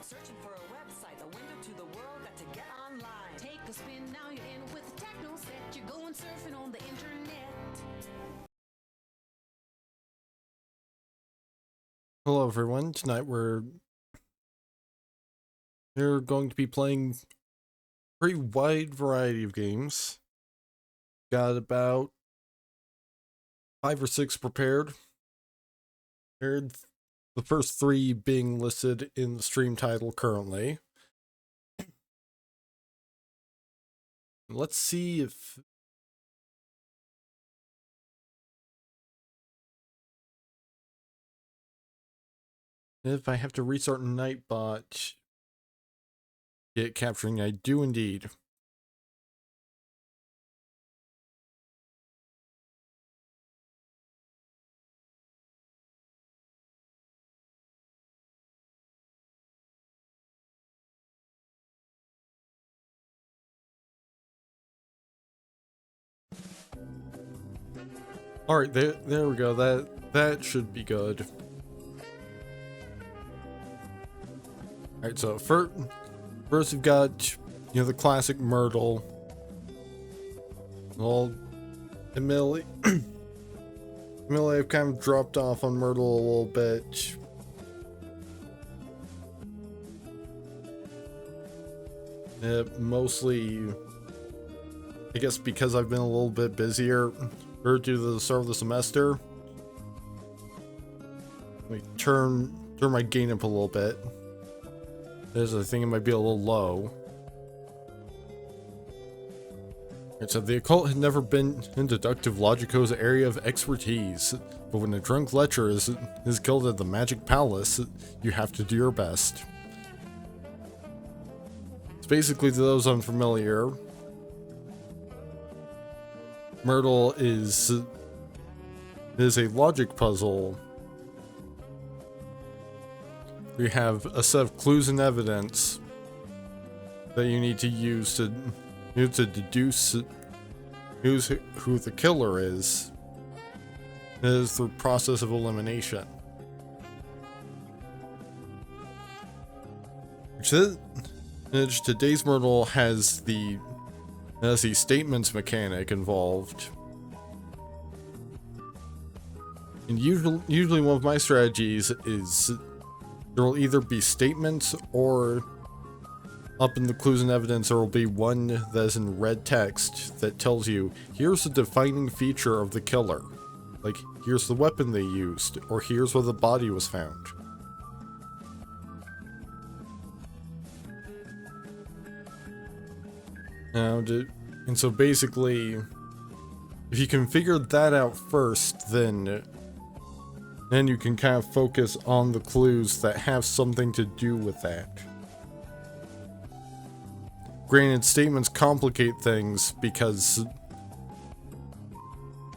Searching for a website, a window to the world, got to get online. Take a spin, now you're in with the Nationstates. You're going surfing on the internet. Hello everyone, tonight we're going to be playing a pretty wide variety of games. Got about 5 or 6 prepared. The first 3 being listed in the stream title currently. Let's see if I have to restart Nightbot. Get capturing, I do indeed. Alright, there we go. That should be good. Alright, so first we've got, the classic Murdle. Well, admittedly, I've kind of dropped off on Murdle a little bit. Mostly, I guess because I've been a little bit busier due to the start of the semester. Let me turn my gain up a little bit. I think it might be a little low. Right, so the occult had never been in deductive logico's area of expertise, but when a drunk lecher is killed at the Magic Palace, you have to do your best. It's basically, to those unfamiliar, Murdle is a logic puzzle. We have a set of clues and evidence that you need to use to deduce who the killer is. It is the process of elimination. Today's Murdle has the statements mechanic involved. And usually one of my strategies is there will either be statements, or up in the clues and evidence there will be one that is in red text that tells you, here's the defining feature of the killer. Like, here's the weapon they used, or here's where the body was found. And so basically, if you can figure that out first, then you can kind of focus on the clues that have something to do with that. Granted, statements complicate things because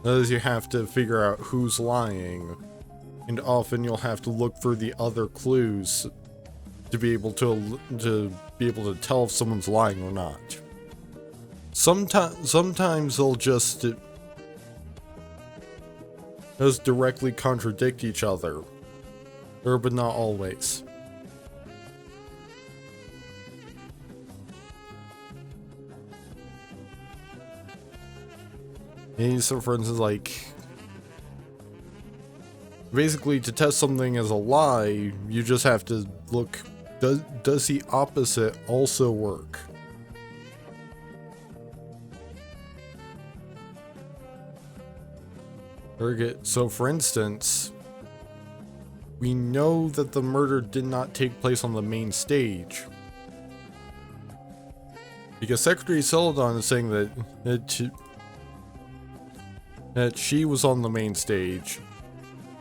as you have to figure out who's lying, and often you'll have to look for the other clues to be able to tell if someone's lying or not. Sometimes they'll just directly contradict each other, but not always. And so, for instance, like, basically to test something as a lie, you just have to look, does the opposite also work? So, for instance, we know that the murder did not take place on the main stage, because Secretary Celadon is saying that she was on the main stage.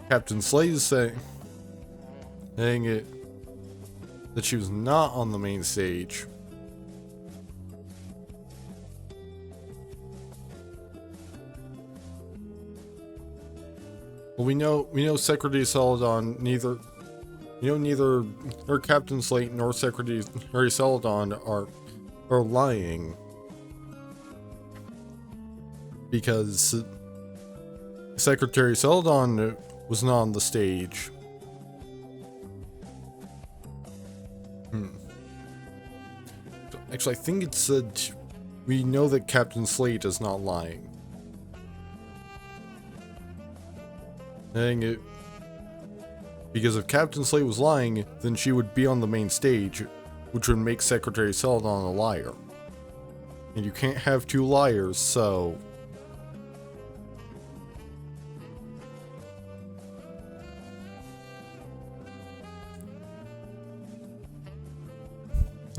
Captain Slade is saying that she was not on the main stage. Well, we know Secretary Celadon neither Captain Slate nor Secretary Celadon are lying, because Secretary Celadon was not on the stage. Actually, I think it said we know that Captain Slate is not lying. Dang it. Because if Captain Slate was lying, then she would be on the main stage, which would make Secretary Celadon a liar. And you can't have two liars, so...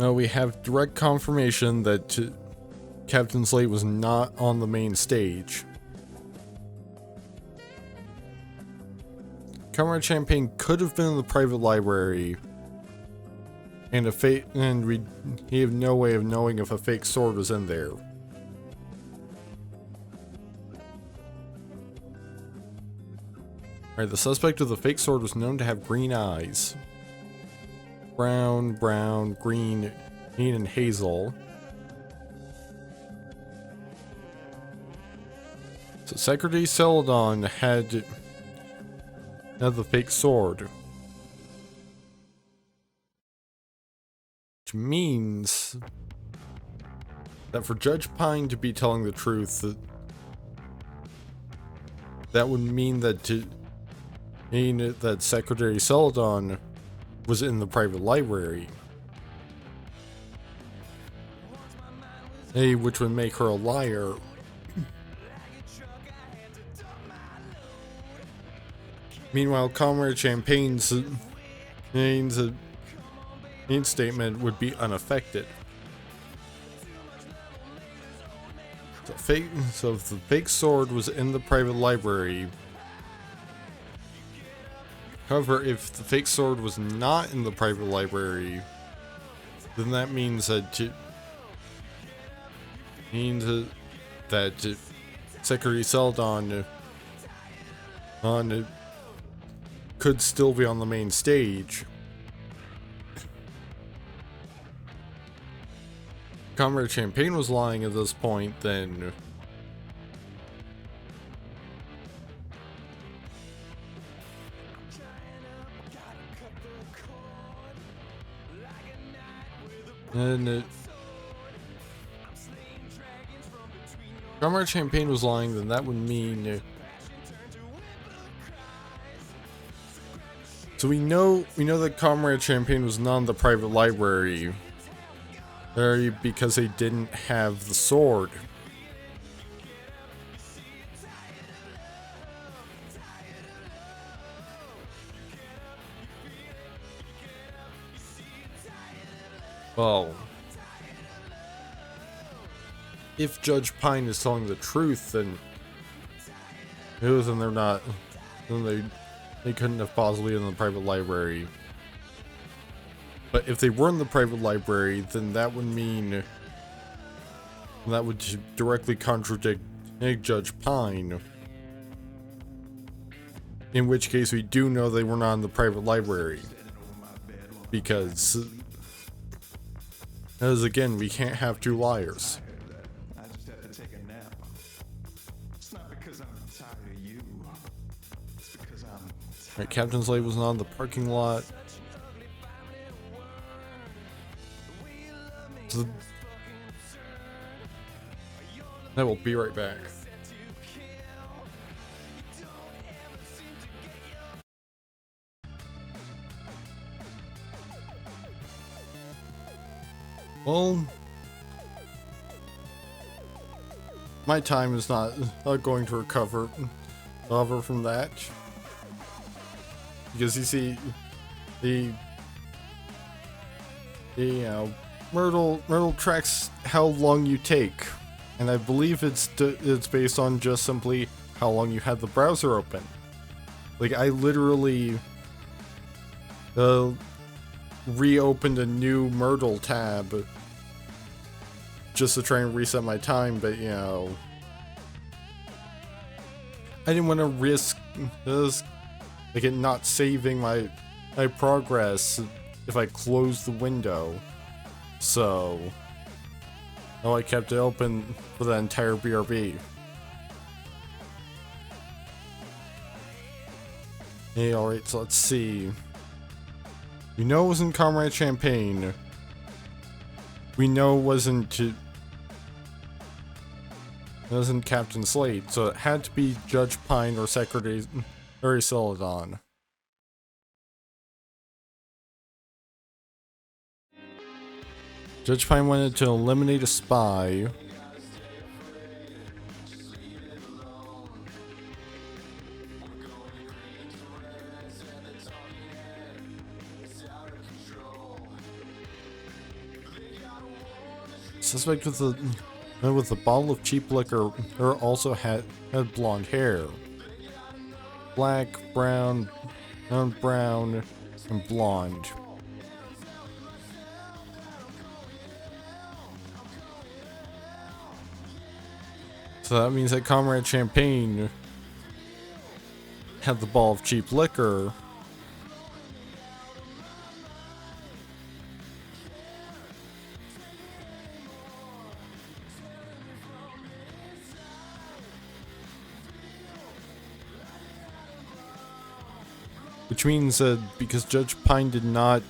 Now we have direct confirmation that Captain Slate was not on the main stage. Comrade Champagne could have been in the private library, and he have no way of knowing if a fake sword was in there. Alright, the suspect of the fake sword was known to have green eyes. Brown, green, and hazel. So Secretary Celadon had the fake sword. Which means that for Judge Pine to be telling the truth, that would mean that Secretary Celadon was in the private library. Which would make her a liar. Meanwhile, Comrade Champagne's statement would be unaffected. So if the fake sword was in the private library. However, if the fake sword was not in the private library, then that means that Secretary Celadon could still be on the main stage. Comrade Champagne was lying at this point, then Comrade Champagne was lying, then that would mean so we know that Comrade Champagne was not in the private library because they didn't have the sword. Well, if Judge Pine is telling the truth, then they're not. Then they couldn't have possibly been in the private library. But if they were in the private library, then that would mean that would directly contradict Judge Pine. In which case, we do know they were not in the private library, because again, we can't have two liars. Right, Captain Slate was not in the parking lot. So I will be right back. Well, my time is not going to recover from that. Because you see, Murdle tracks how long you take, and I believe it's based on just simply how long you had the browser open. Like, I literally reopened a new Murdle tab just to try and reset my time, but I didn't want to risk it not saving my progress if I closed the window. So I kept it open for the entire BRB. Hey, alright, so let's see. We know it wasn't Comrade Champagne. we know wasn't Captain Slate, so it had to be Judge Pine or Secretary Celadon. Judge Pine wanted to eliminate a spy. Suspect with the bottle of cheap liquor also had blonde hair. Black, brown, and blonde. So that means that Comrade Champagne had the ball of cheap liquor. Which means that because Judge Pine did not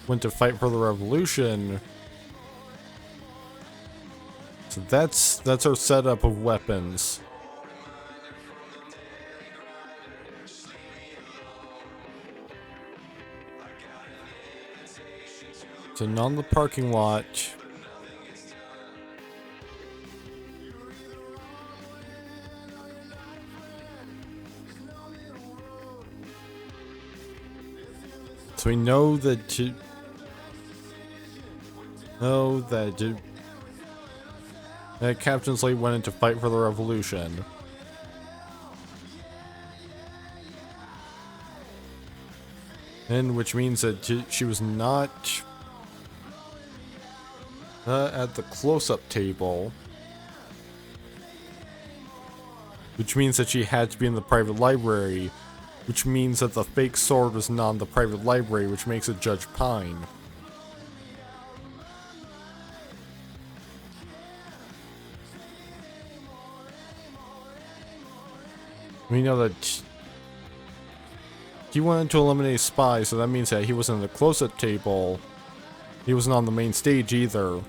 want to fight for the revolution, so that's our setup of weapons. So not in the parking lot. So we know that Captain Slate went in to fight for the revolution. And which means that she was not at the close-up table. Which means that she had to be in the private library. Which means that the fake sword was not in the private library, which makes it Judge Pine. We know that he wanted to eliminate a spy, so that means that he wasn't at the close-up table. He wasn't on the main stage either.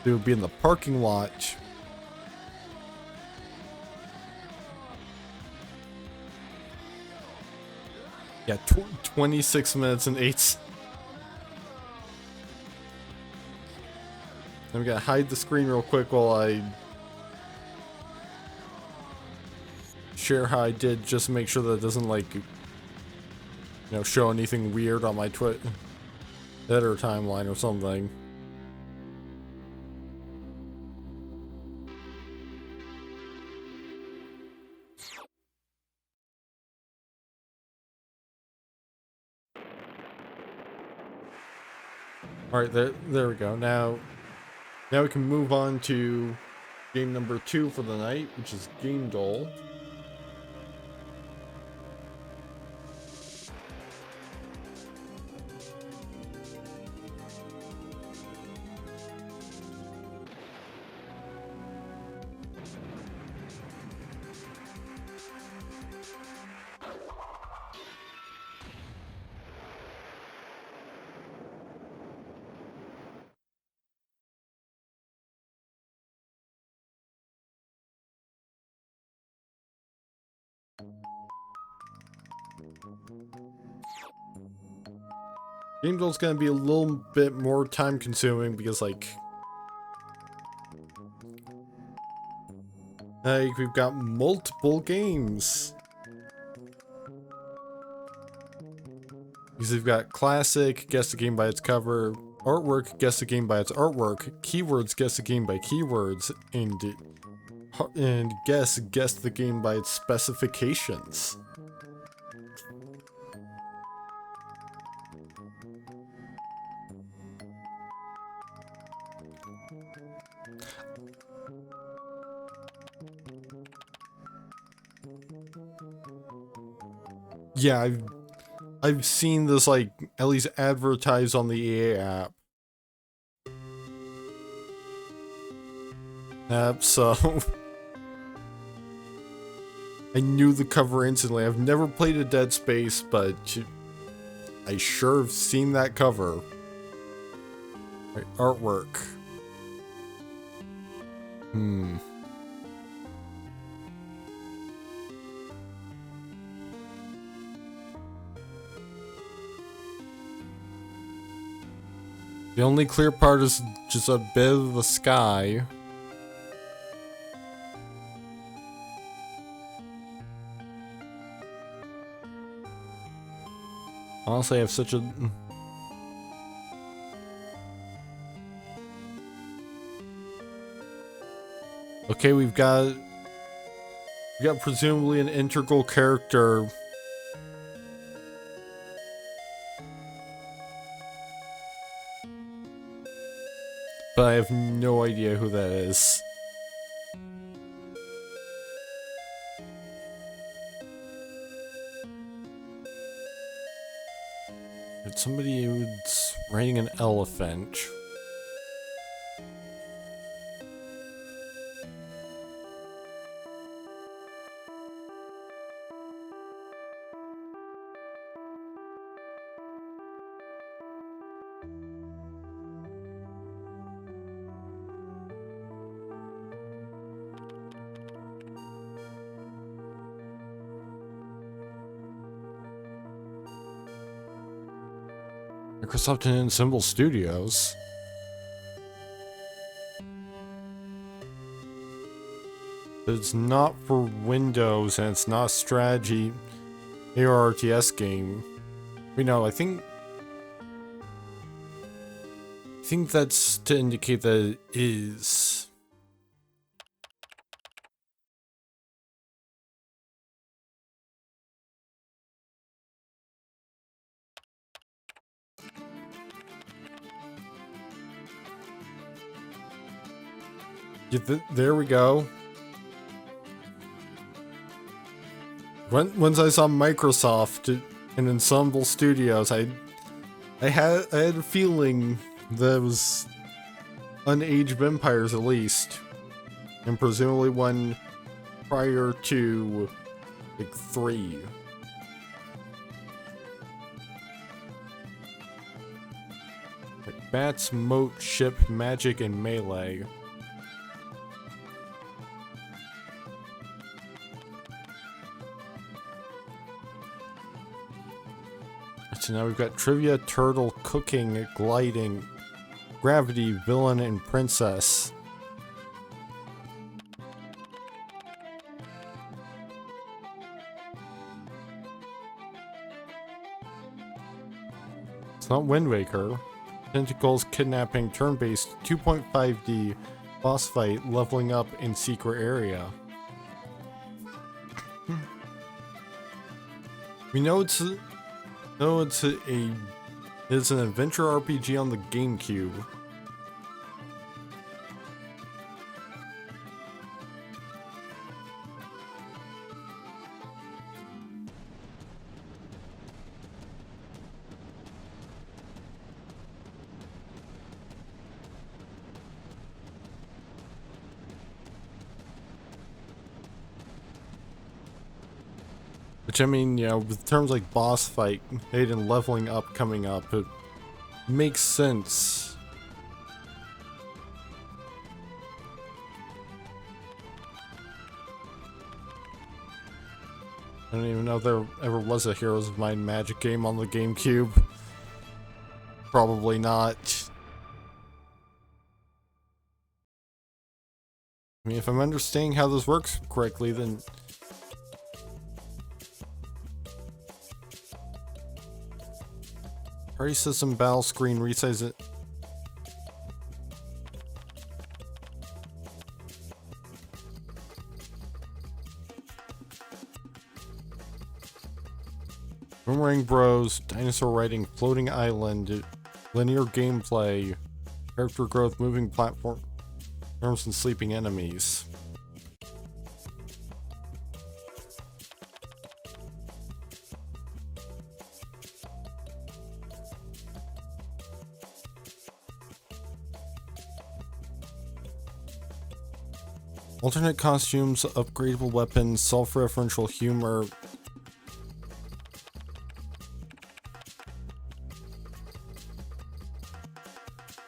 He would be in the parking lot. Yeah, 26 minutes and 8. I'm gonna hide the screen real quick while I share how I did, just to make sure that it doesn't, like, show anything weird on my Twitter timeline or something. Alright, there we go. Now we can move on to game number 2 for the night, which is Game Dull. Game Dull's gonna be a little bit more time consuming because, like, we've got multiple games. Because we've got classic, guess the game by its cover, artwork, guess the game by its artwork, keywords, guess the game by keywords, and guess the game by its specifications. Yeah, I've seen this, like, at least advertised on the EA app. So I knew the cover instantly. I've never played a Dead Space, but I sure have seen that cover. Right, artwork. The only clear part is just a bit of the sky. Honestly, I have such a... Okay, we've got presumably an integral character. But I have no idea who that is. It's somebody who's riding an elephant. Microsoft and Symbol Studios. But it's not for Windows and it's not a strategy ARRTS game. Wait, no, I think that's to indicate that it is. Yeah, there we go. Once I saw Microsoft and Ensemble Studios, I had a feeling that it was an Age of Empires at least, and presumably one prior to like 3. Like Bats, Moat, Ship, Magic, and Melee. So now we've got Trivia, Turtle, Cooking, Gliding, Gravity, Villain, and Princess. It's not Wind Waker. Tentacles, Kidnapping, Turn-based, 2.5D, Boss Fight, Leveling Up in Secret Area. We know it's an adventure RPG on the GameCube. Which, I mean, you know, with terms like boss fight, and leveling up coming up, it makes sense. I don't even know if there ever was a Heroes of Might and Magic game on the GameCube. Probably not. I mean, if I'm understanding how this works correctly, then... Party system battle screen resize it. Boomerang Bros, dinosaur riding, floating island, linear gameplay, character growth, moving platforms, and sleeping enemies. Alternate costumes, upgradable weapons, self-referential humor.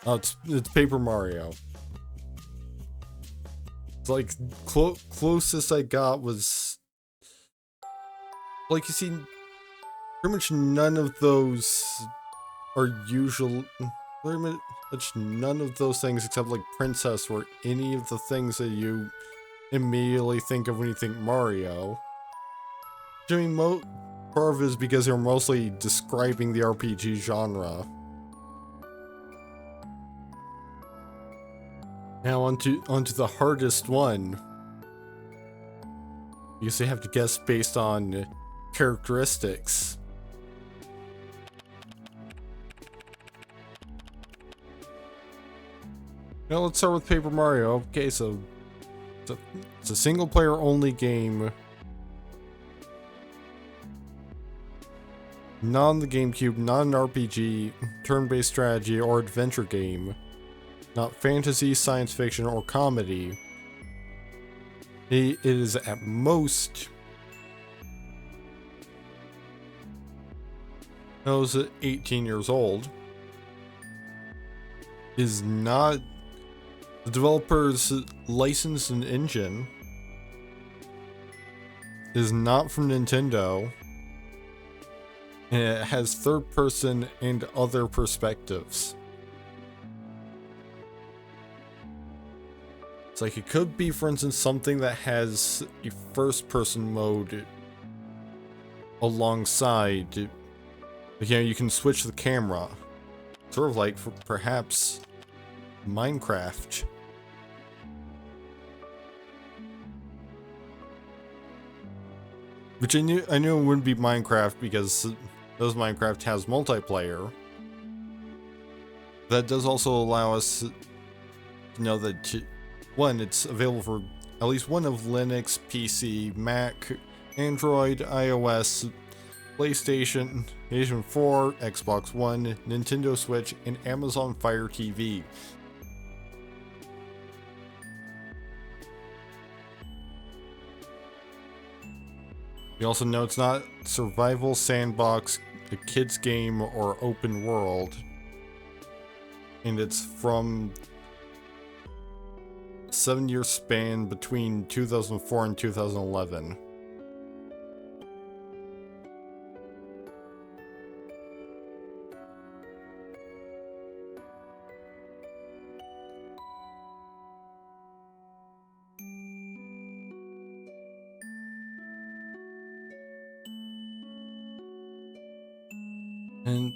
Oh, it's Paper Mario. It's like closest I got was like, you see, pretty much none of those are usual. Pretty much none of those things except like Princess were any of the things that you immediately think of when you think Mario. I mean, part of it is because they're mostly describing the RPG genre. Now onto the hardest one. Because they have to guess based on characteristics. Now let's start with Paper Mario. Okay, so it's a single player only game. Not on the GameCube, not an RPG, turn-based strategy, or adventure game. Not fantasy, science fiction, or comedy. It is at most... I was 18 years old. Is not... The developer's licensed an engine. Is not from Nintendo. And it has third person and other perspectives. It's like it could be, for instance, something that has a first person mode alongside. Like, you know, you can switch the camera. Sort of like, for perhaps, Minecraft. Which I knew it wouldn't be Minecraft because those Minecraft has multiplayer. That does also allow us to know that, one, it's available for at least one of Linux, PC, Mac, Android, iOS, PlayStation, PlayStation 4, Xbox One, Nintendo Switch, and Amazon Fire TV. We also know it's not survival, sandbox, a kid's game, or open world. And it's from a 7-year span between 2004 and 2011.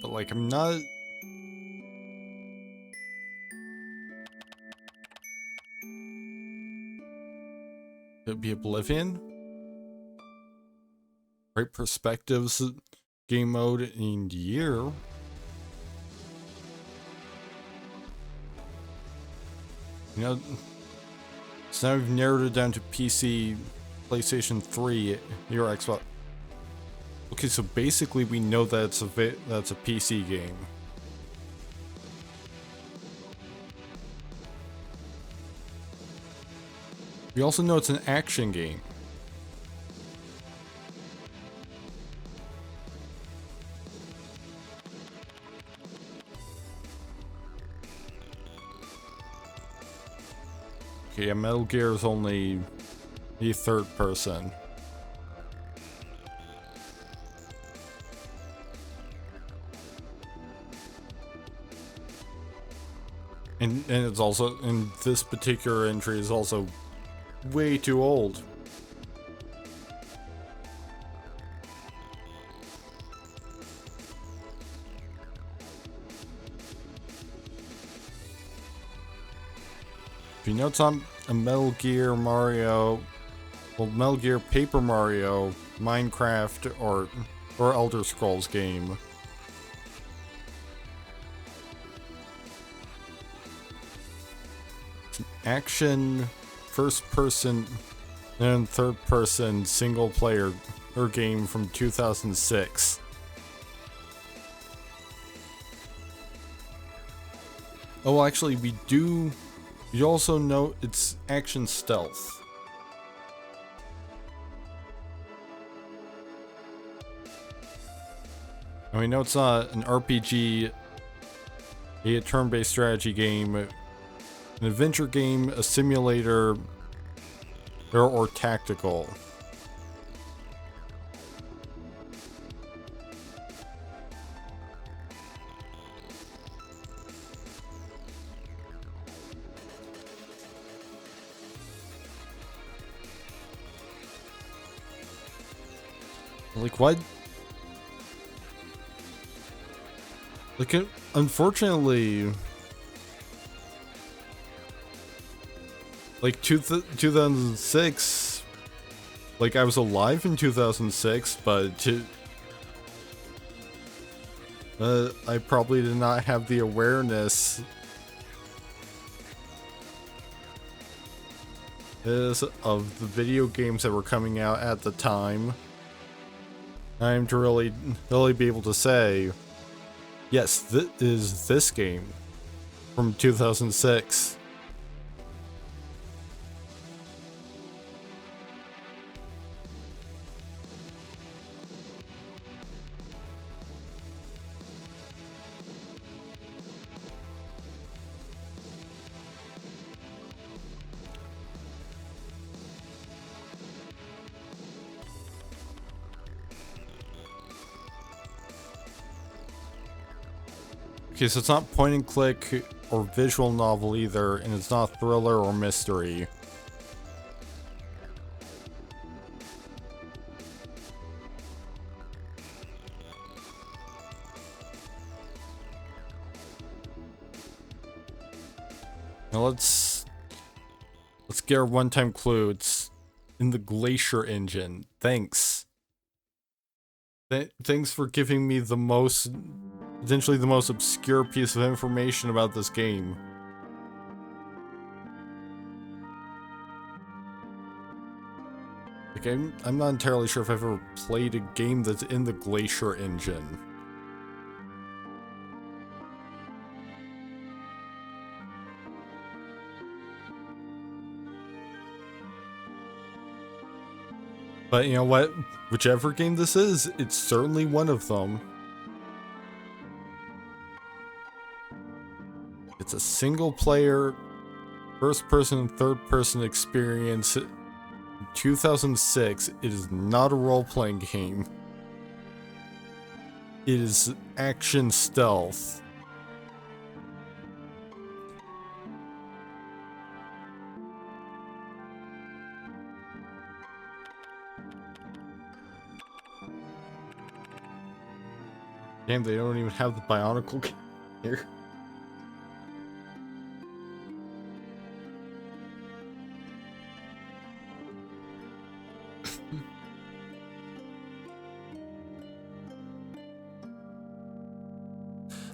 But like, I'm not... Could be Oblivion? Right perspectives, game mode, and year. You know, so now we've narrowed it down to PC, PlayStation 3, your Xbox. Okay, so basically we know that that's a PC game. We also know it's an action game. Okay, yeah, Metal Gear is only the third person. And it's also, and this particular entry is also way too old. If you know it's on a Metal Gear Mario, well, Metal Gear Paper Mario, Minecraft, or Elder Scrolls game. Action, first person and third person single player game from 2006. Oh, actually, we also know it's action stealth. And we know it's not an RPG a turn-based strategy game, an adventure game, a simulator, or tactical. Like, what? Like, unfortunately, like, 2006, like, I was alive in 2006, but I probably did not have the awareness of the video games that were coming out at the time. I'm to really be able to say, yes, this is this game from 2006. Okay, so it's not point and click or visual novel either, and it's not thriller or mystery. Now let's get our one-time clue. It's in the Glacier engine. Thanks. Thanks for giving me the most, potentially the most obscure piece of information about this game. Like, I'm not entirely sure if I've ever played a game that's in the Glacier engine. But you know what? Whichever game this is, it's certainly one of them. It's a single player, first person and third person experience. 2006. It is not a role-playing game. It is action stealth. Damn, they don't even have the Bionicle here.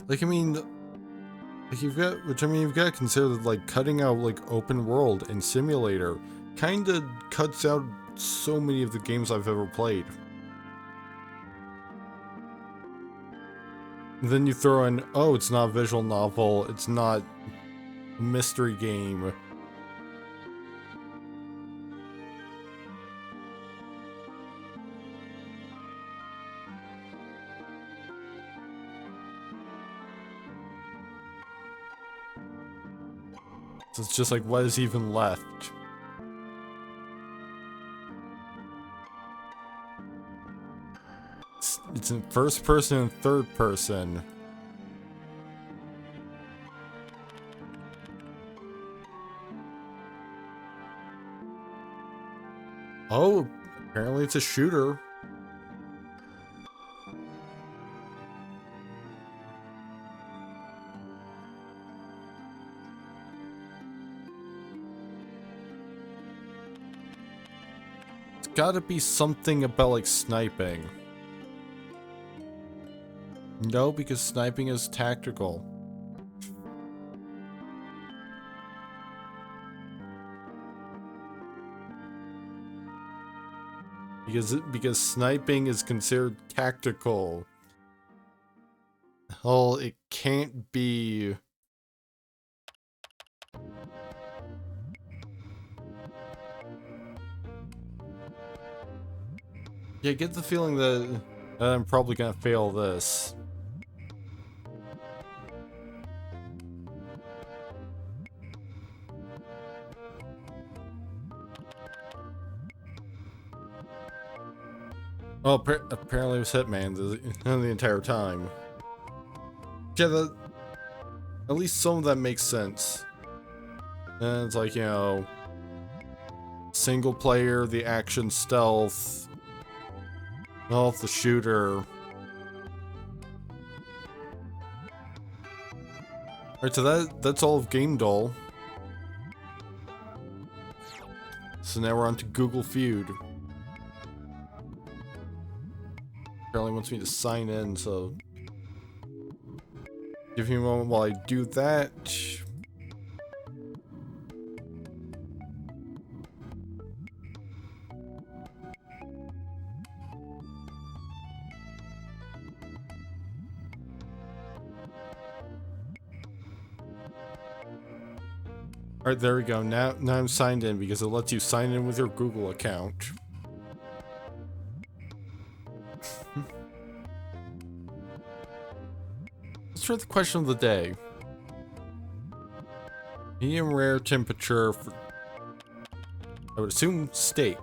Like, I mean, like you've got to consider that, like, cutting out, like, open world and simulator kinda cuts out so many of the games I've ever played. And then you throw in, oh, it's not a visual novel, it's not a mystery game. So it's just like, what is even left? It's in first person and third person. Oh, apparently it's a shooter. It's gotta be something about, like, sniping. No, because sniping is tactical. Because sniping is considered tactical. Well, it can't be. Yeah, I get the feeling that I'm probably gonna fail this. Oh, apparently it was Hitman the entire time. Yeah, at least some of that makes sense. And it's like, you know, single player, the action stealth, the shooter. Alright, so that's all of Game Doll. So now we're on to Google Feud. Apparently wants me to sign in, so give me a moment while I do that. Alright, there we go. Now I'm signed in because it lets you sign in with your Google account. Let's try the question of the day. Medium rare temperature for, I would assume, steak.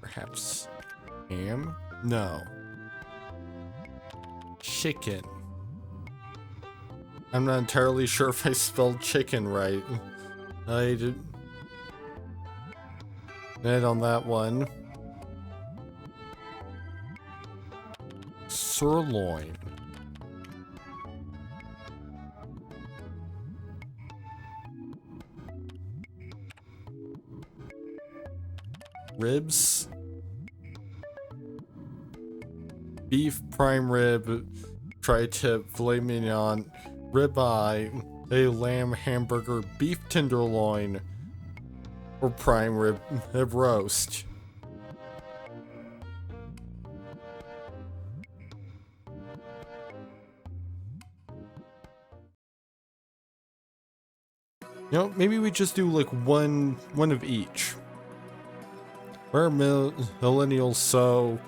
Perhaps ham? No. Chicken. I'm not entirely sure if I spelled chicken right. I did. Net on that one. Sirloin. Ribs. Beef prime rib, tri-tip, filet mignon, ribeye, a lamb hamburger, beef tenderloin, or prime rib roast. You know, maybe we just do like one of each. We're millennials, so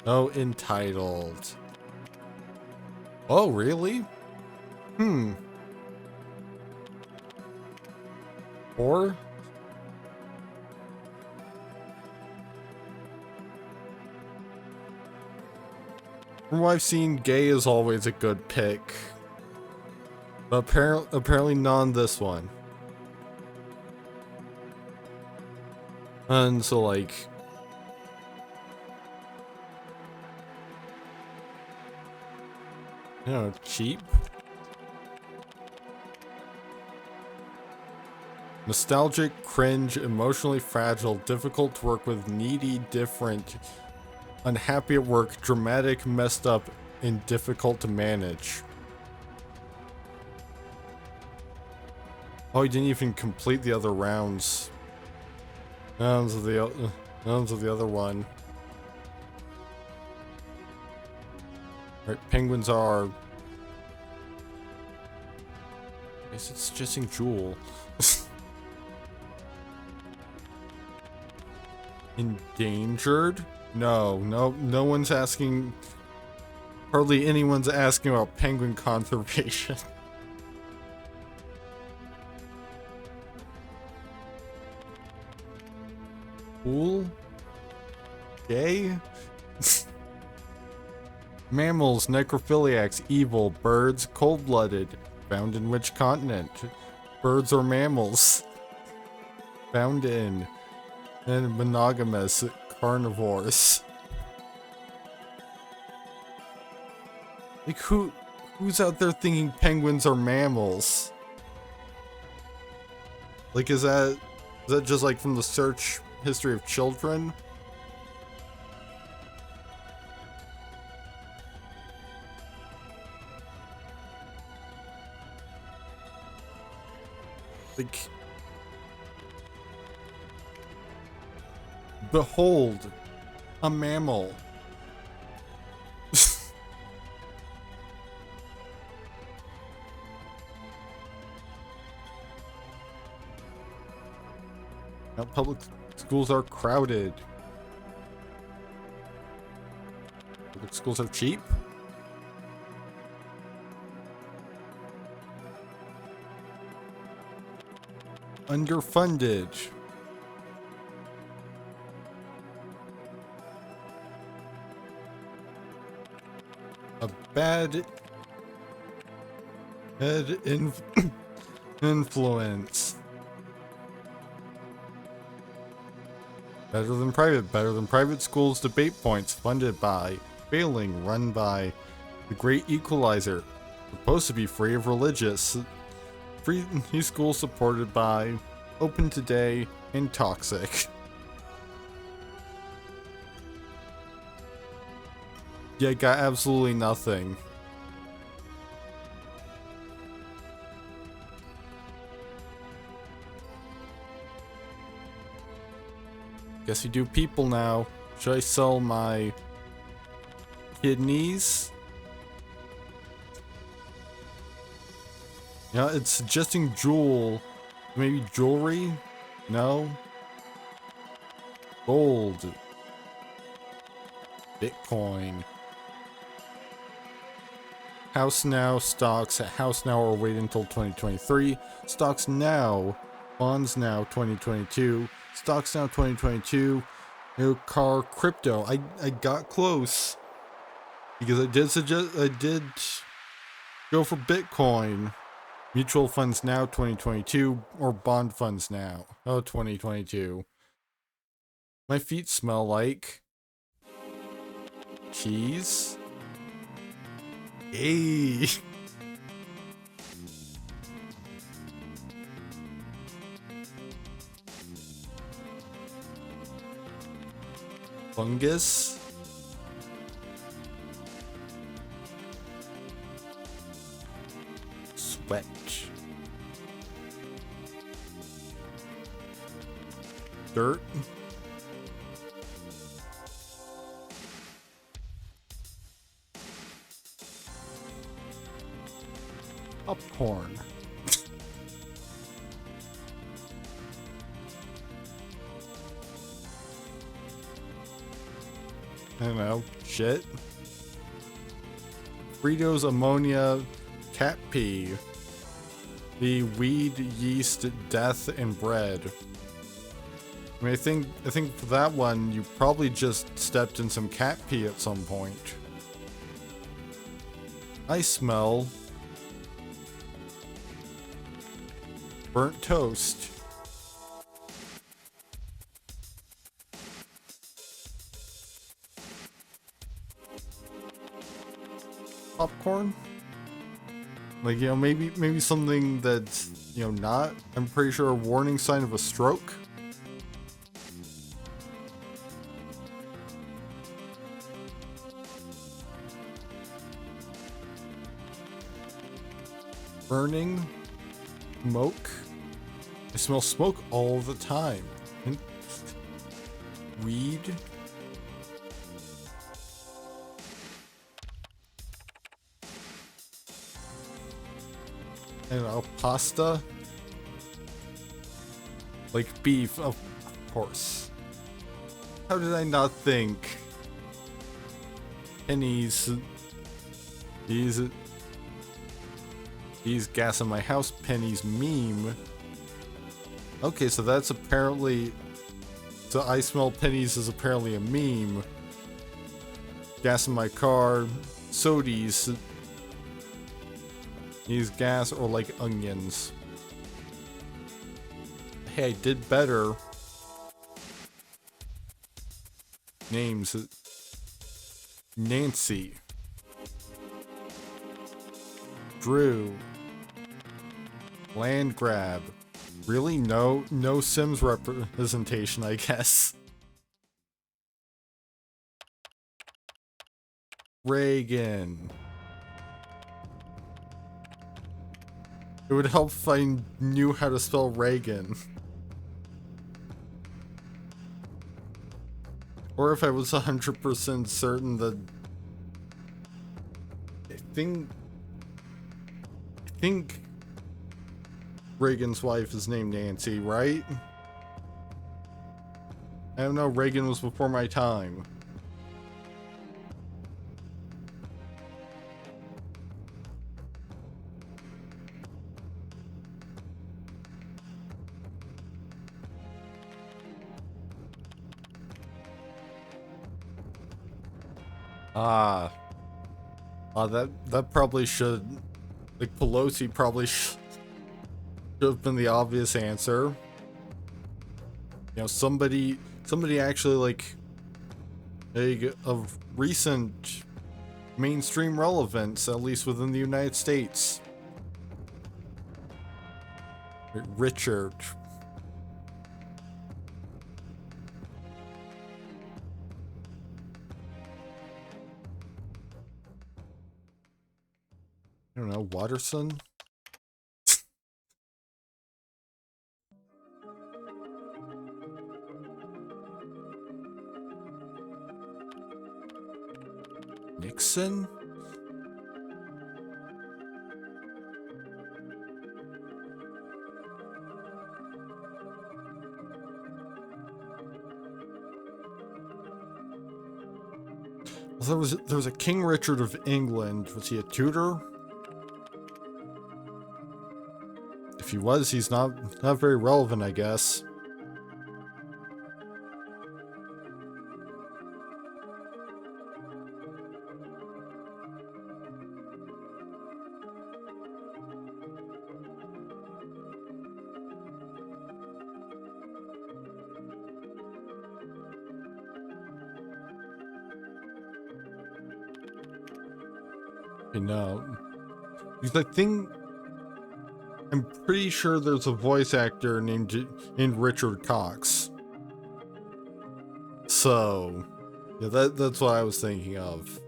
entitled. Oh, really? Or from what I've seen, gay is always a good pick. But apparently not on this one. And so like, you know, cheap. Nostalgic, cringe, emotionally fragile, difficult to work with, needy, different, unhappy at work, dramatic, messed up, and difficult to manage. Oh, he didn't even complete the other rounds. Rounds of the other one. Right, penguins are. I guess it's just in Jewel. Endangered? No one's asking. Hardly anyone's asking about penguin conservation. Cool? Gay? Mammals, necrophiliacs, evil, birds, cold-blooded. Found in which continent? Birds or mammals? Found in. And monogamous, carnivores. Like who's out there thinking penguins are mammals? Like is that just like from the search history of children? Like, behold, a mammal. Now public schools are crowded. Public schools are cheap. underfunded. A bad influence. Better than private schools debate points funded by, failing, run by, the Great Equalizer. Supposed to be free of religious. Free school supported by, open today, and toxic. Yeah, got absolutely nothing. Guess you do people now. Should I sell my kidneys? Yeah, it's suggesting maybe jewelry? No? Gold. Bitcoin. House now, stocks at House now or wait until 2023. Stocks now, bonds now 2022. Stocks now 2022. New car, crypto. I got close because I did go for Bitcoin. Mutual funds now 2022 or bond funds now. Oh, 2022. My feet smell like cheese. Hey. Fungus. Sweat. Dirt. Popcorn. I don't know. Shit. Fritos, ammonia, cat pee. The weed, yeast, death, and bread. I mean, I think for that one, you probably just stepped in some cat pee at some point. I smell burnt toast. Popcorn? Like, you know, maybe something that's, you know, not, I'm pretty sure, a warning sign of a stroke. Burning. Smoke. I smell smoke all the time. Weed. I don't know, pasta. Like beef, of course. How did I not think? Pennies. These gas in my house pennies meme. Okay, so that's apparently... So I smell pennies is apparently a meme. Gas in my car. Sodies. Use gas or like onions. Hey, I did better. Names. Nancy. Drew. Land grab. Really? No Sims representation, I guess. Reagan. It would help if I knew how to spell Reagan. Or if I was 100% certain that... I think Reagan's wife is named Nancy, right? I don't know, Reagan was before my time. Ah, that probably should, like, Pelosi probably should have been the obvious answer. You know, somebody actually, like, of recent mainstream relevance, at least within the United States. Richard. I don't know, Watterson? Nixon? Well, there was a King Richard of England. Was he a Tudor? If he was, he's not very relevant, I guess. You know, because I'm pretty sure there's a voice actor named Richard Cox. So, yeah, that's what I was thinking of.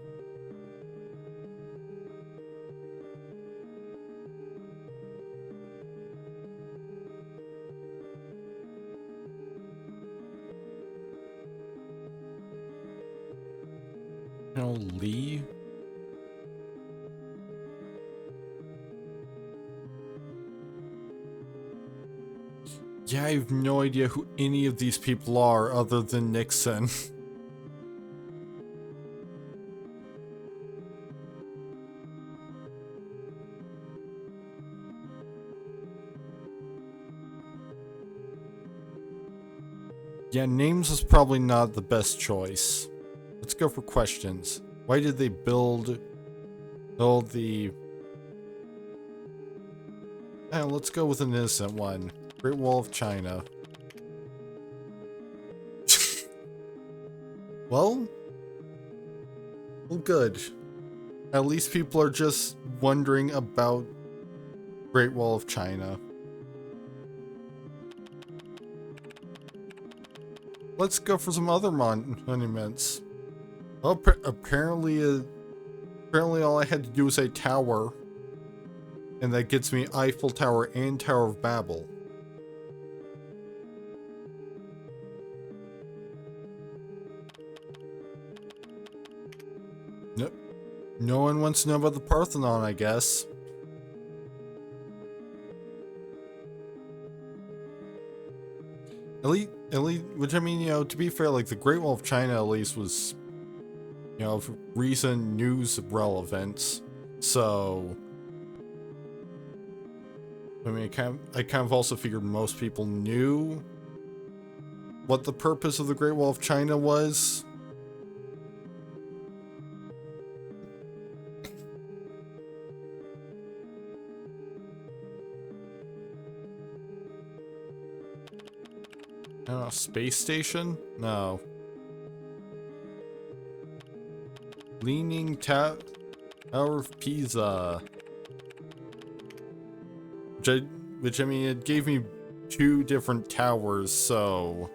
You know, Lee? Yeah, I have no idea who any of these people are other than Nixon. Yeah, names is probably not the best choice. Let's go for questions. Why did they build the... let's go with an innocent one. Great Wall of China. Well, good. At least people are just wondering about Great Wall of China. Let's go for some other monuments. Well, apparently all I had to do was say tower. And that gets me Eiffel Tower and Tower of Babel. Nope. No one wants to know about the Parthenon, I guess. At least, which I mean, you know, to be fair, like the Great Wall of China at least was, you know, of recent news relevance. So, I mean, I kind of also figured most people knew what the purpose of the Great Wall of China was. I don't know, space station? No. Leaning Tower of Pisa. Which I mean, it gave me two different towers, so...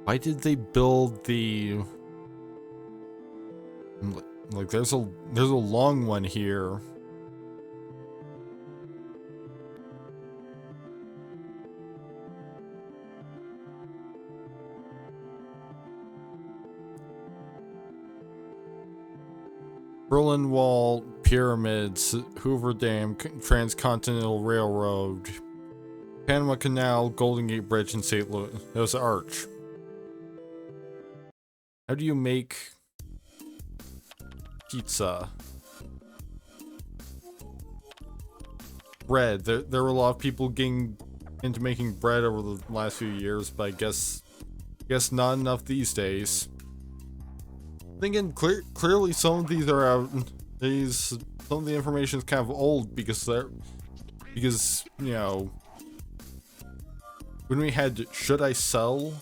Why did they build the... Like, there's a long one here. Berlin Wall, pyramids, Hoover Dam, Transcontinental Railroad, Panama Canal, Golden Gate Bridge, and St. Louis Arch. How do you make pizza? Bread. There were a lot of people getting into making bread over the last few years, but I guess not enough these days. Thinking clearly some of these are out. Some of the information is kind of old because you know, when we had Should I Sell,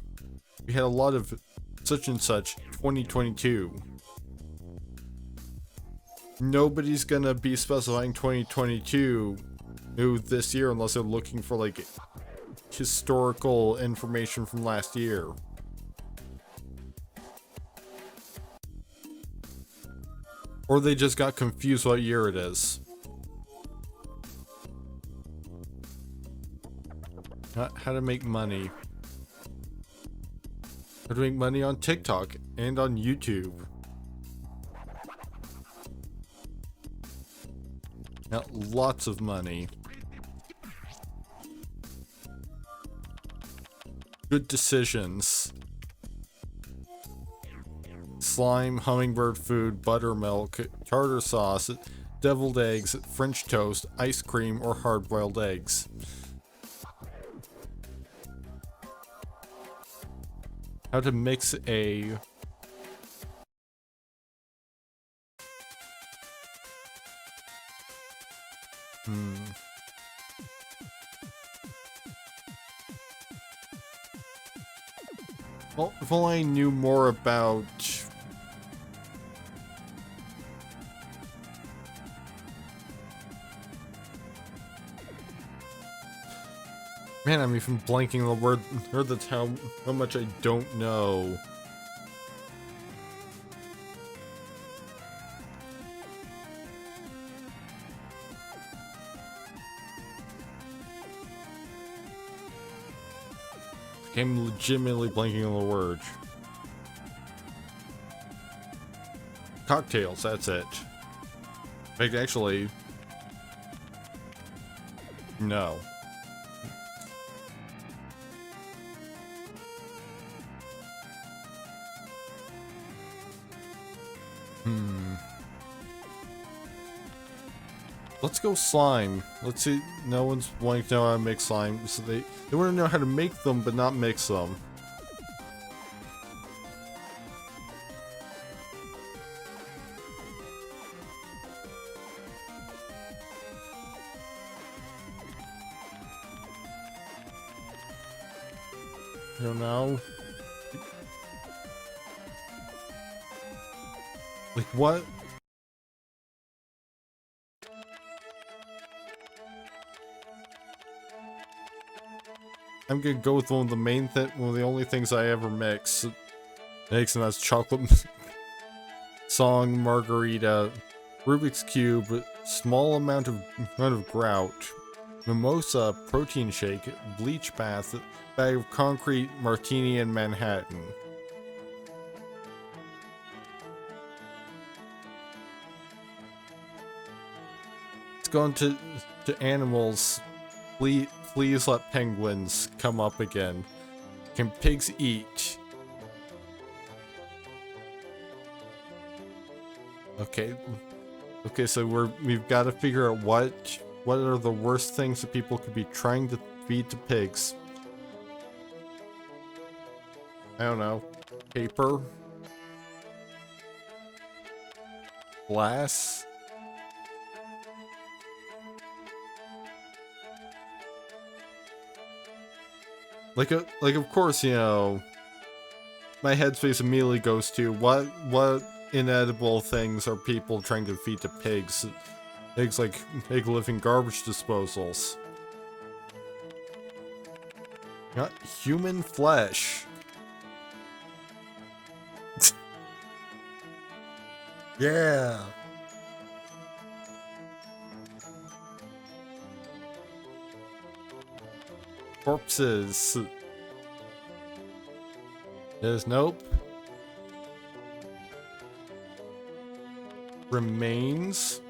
we had a lot of such and such 2022. Nobody's gonna be specifying 2022 new this year unless they're looking for like historical information from last year. Or they just got confused what year it is. How to make money. How to make money on TikTok and on YouTube. Now, lots of money. Good decisions. Slime, hummingbird food, buttermilk, tartar sauce, deviled eggs, French toast, ice cream, or hard-boiled eggs. How to mix a... Well, if only I knew more about... Man, I'm even blanking the word. That's how much I don't know. I'm legitimately blanking on the word. Cocktails, that's it. Like, actually... No. Let's go slime. Let's see. No one's wanting to know how to make slime, so they want to know how to make them, but not mix them. I don't know. Like what? I'm gonna go with one of the only things I ever mix, and that's chocolate song, margarita, Rubik's Cube, small amount of grout, mimosa, protein shake, bleach bath, bag of concrete, martini, and Manhattan. Let's go into animals. Please let penguins come up again. Can pigs eat? Okay, so we've got to figure out what are the worst things that people could be trying to feed to pigs. I don't know. Paper? Glass? Like of course, you know, my headspace immediately goes to what inedible things are people trying to feed to pigs? Pigs like living garbage disposals. Not human flesh. Yeah. Corpses. There's nope. Remains.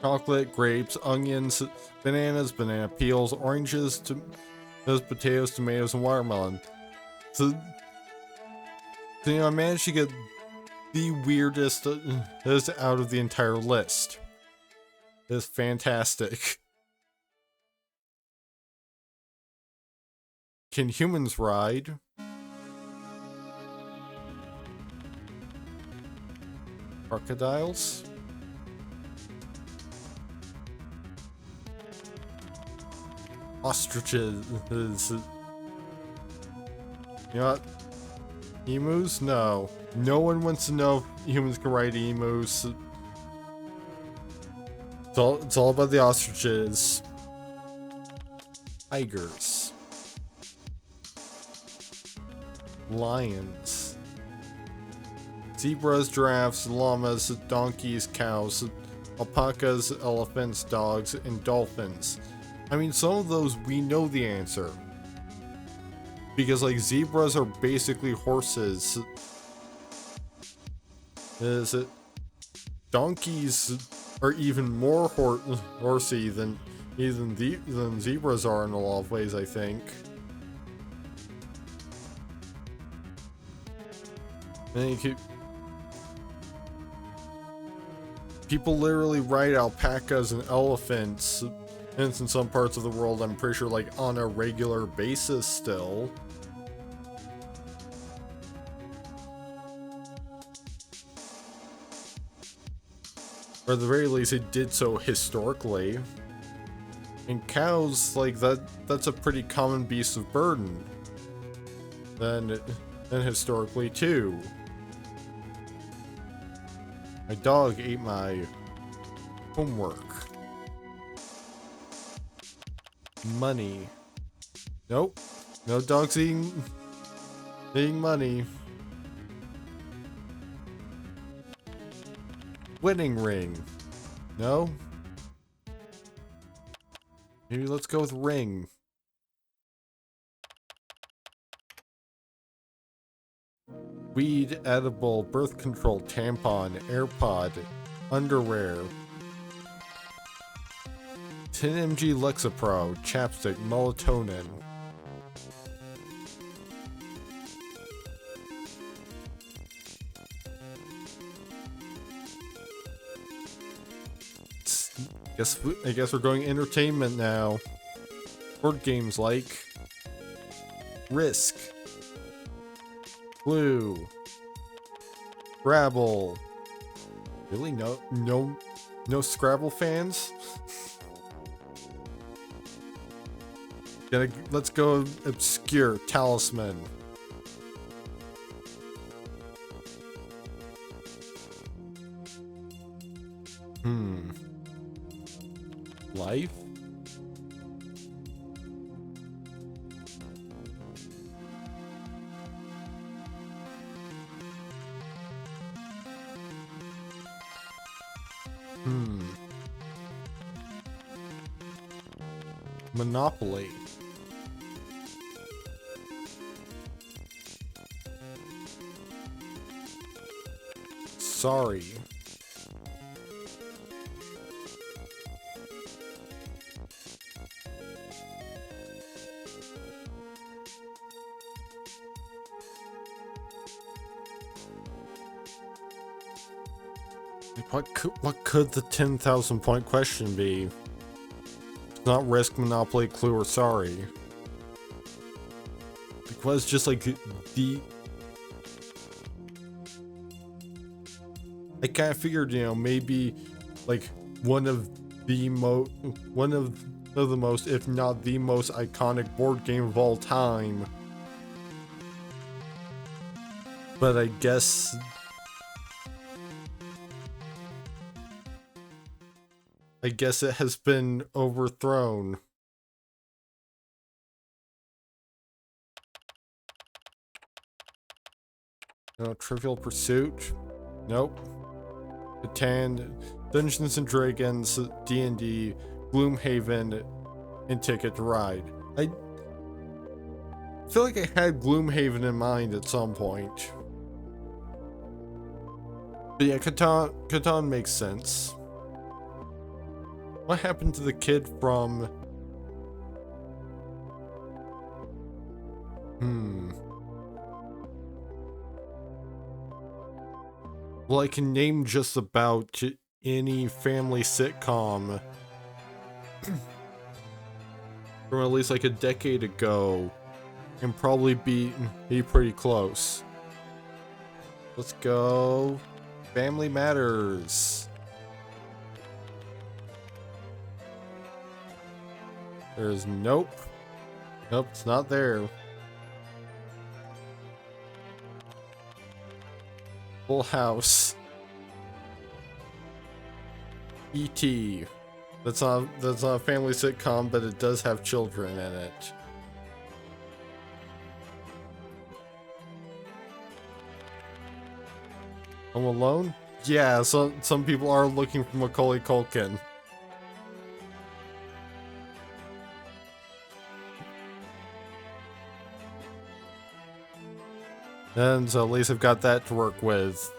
Chocolate, grapes, onions, bananas, banana peels, oranges, potatoes, tomatoes, and watermelon. So you know, I managed to get the weirdest out of the entire list. It's fantastic. Can humans ride? Crocodiles? Ostriches. You know what? Emus? No. No one wants to know if humans can ride emus. It's all about the ostriches. Tigers. Lions. Zebras, giraffes, llamas, donkeys, cows, alpacas, elephants, dogs, and dolphins. I mean, some of those we know the answer. Because, like, zebras are basically horses. Is it? Donkeys are even more horsey than zebras are in a lot of ways, I think. And people literally ride alpacas and elephants, and in some parts of the world, I'm pretty sure, like, on a regular basis still. Or at the very least, it did so historically. And cows, like, that's a pretty common beast of burden. And historically, too. My dog ate my homework. Money. Nope. No dogs eating money. Wedding ring. No? Maybe let's go with ring. Weed, edible, birth control, tampon, AirPod, underwear, 10 mg Lexapro, chapstick, melatonin. I guess we're going entertainment now. Board games like Risk, Clue, Scrabble. Really? No Scrabble fans? Let's go obscure. Talisman. Life? Monopoly. Sorry. What could the 10,000 point question be? It's not Risk, Monopoly, Clue, or Sorry. It was just like the... I kind of figured, you know, maybe like one of the most, if not the most iconic board game of all time. But I guess it has been overthrown. No, Trivial Pursuit? Nope. Catan, Dungeons and Dragons, D&D, Gloomhaven, and Ticket to Ride. I feel like I had Gloomhaven in mind at some point. But yeah, Catan makes sense. What happened to the kid from... Well, I can name just about any family sitcom from at least like a decade ago and probably be pretty close. Let's go. Family Matters. There's nope. Nope, it's not there. Full House. E.T. That's not a family sitcom, but it does have children in it. Home Alone? Yeah, so some people are looking for Macaulay Culkin. And so at least I've got that to work with.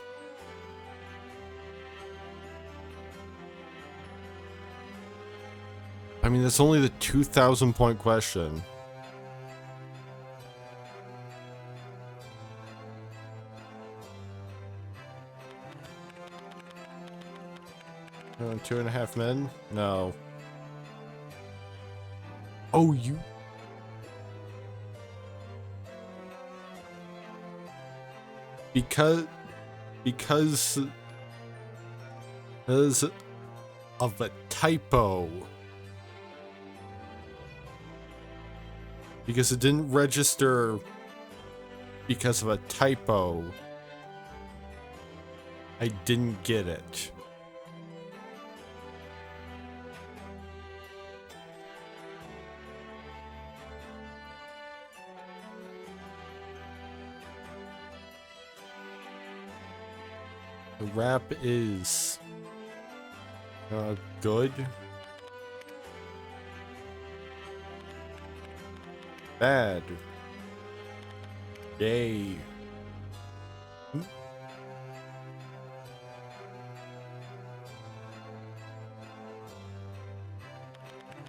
I mean, that's only the 2,000 point question. Two and a Half Men? No. Oh, you... Because of a typo. Because it didn't register because of a typo. I didn't get it. The rap is good. Bad. Yay.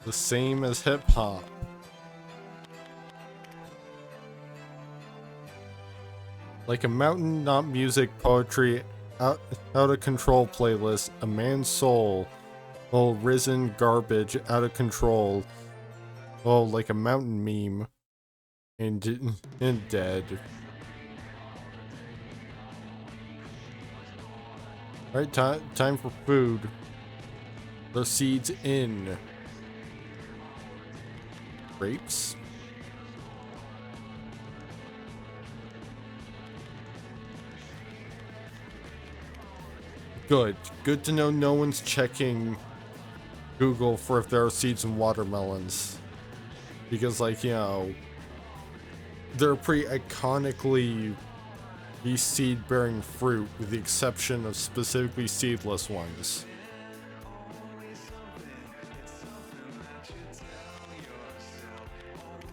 The same as hip hop. Like a mountain, not music, poetry, out of control playlist, a man's soul, oh, risen garbage, out of control, oh, like a mountain meme, and dead. Alright, time for food. The seeds in. Grapes. Good to know no one's checking Google for if there are seeds in watermelons. Because, like, you know, they're pretty iconically these seed-bearing fruit, with the exception of specifically seedless ones.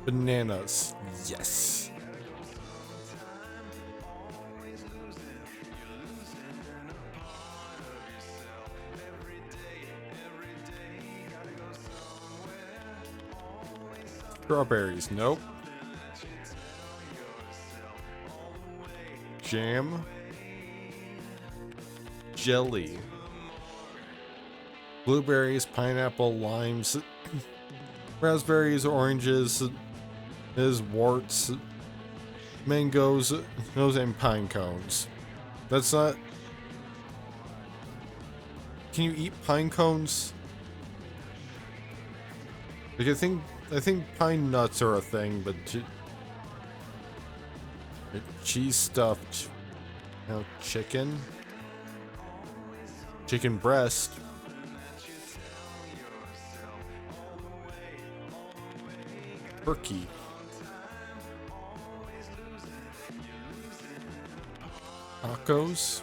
Bananas. Yes. Strawberries, nope. Jam. Jelly. Blueberries, pineapple, limes, raspberries, oranges, warts, mangoes, and pine cones. That's not... Can you eat pine cones? Like, I think pine nuts are a thing, but cheese stuffed, you know, chicken breast, turkey, tacos.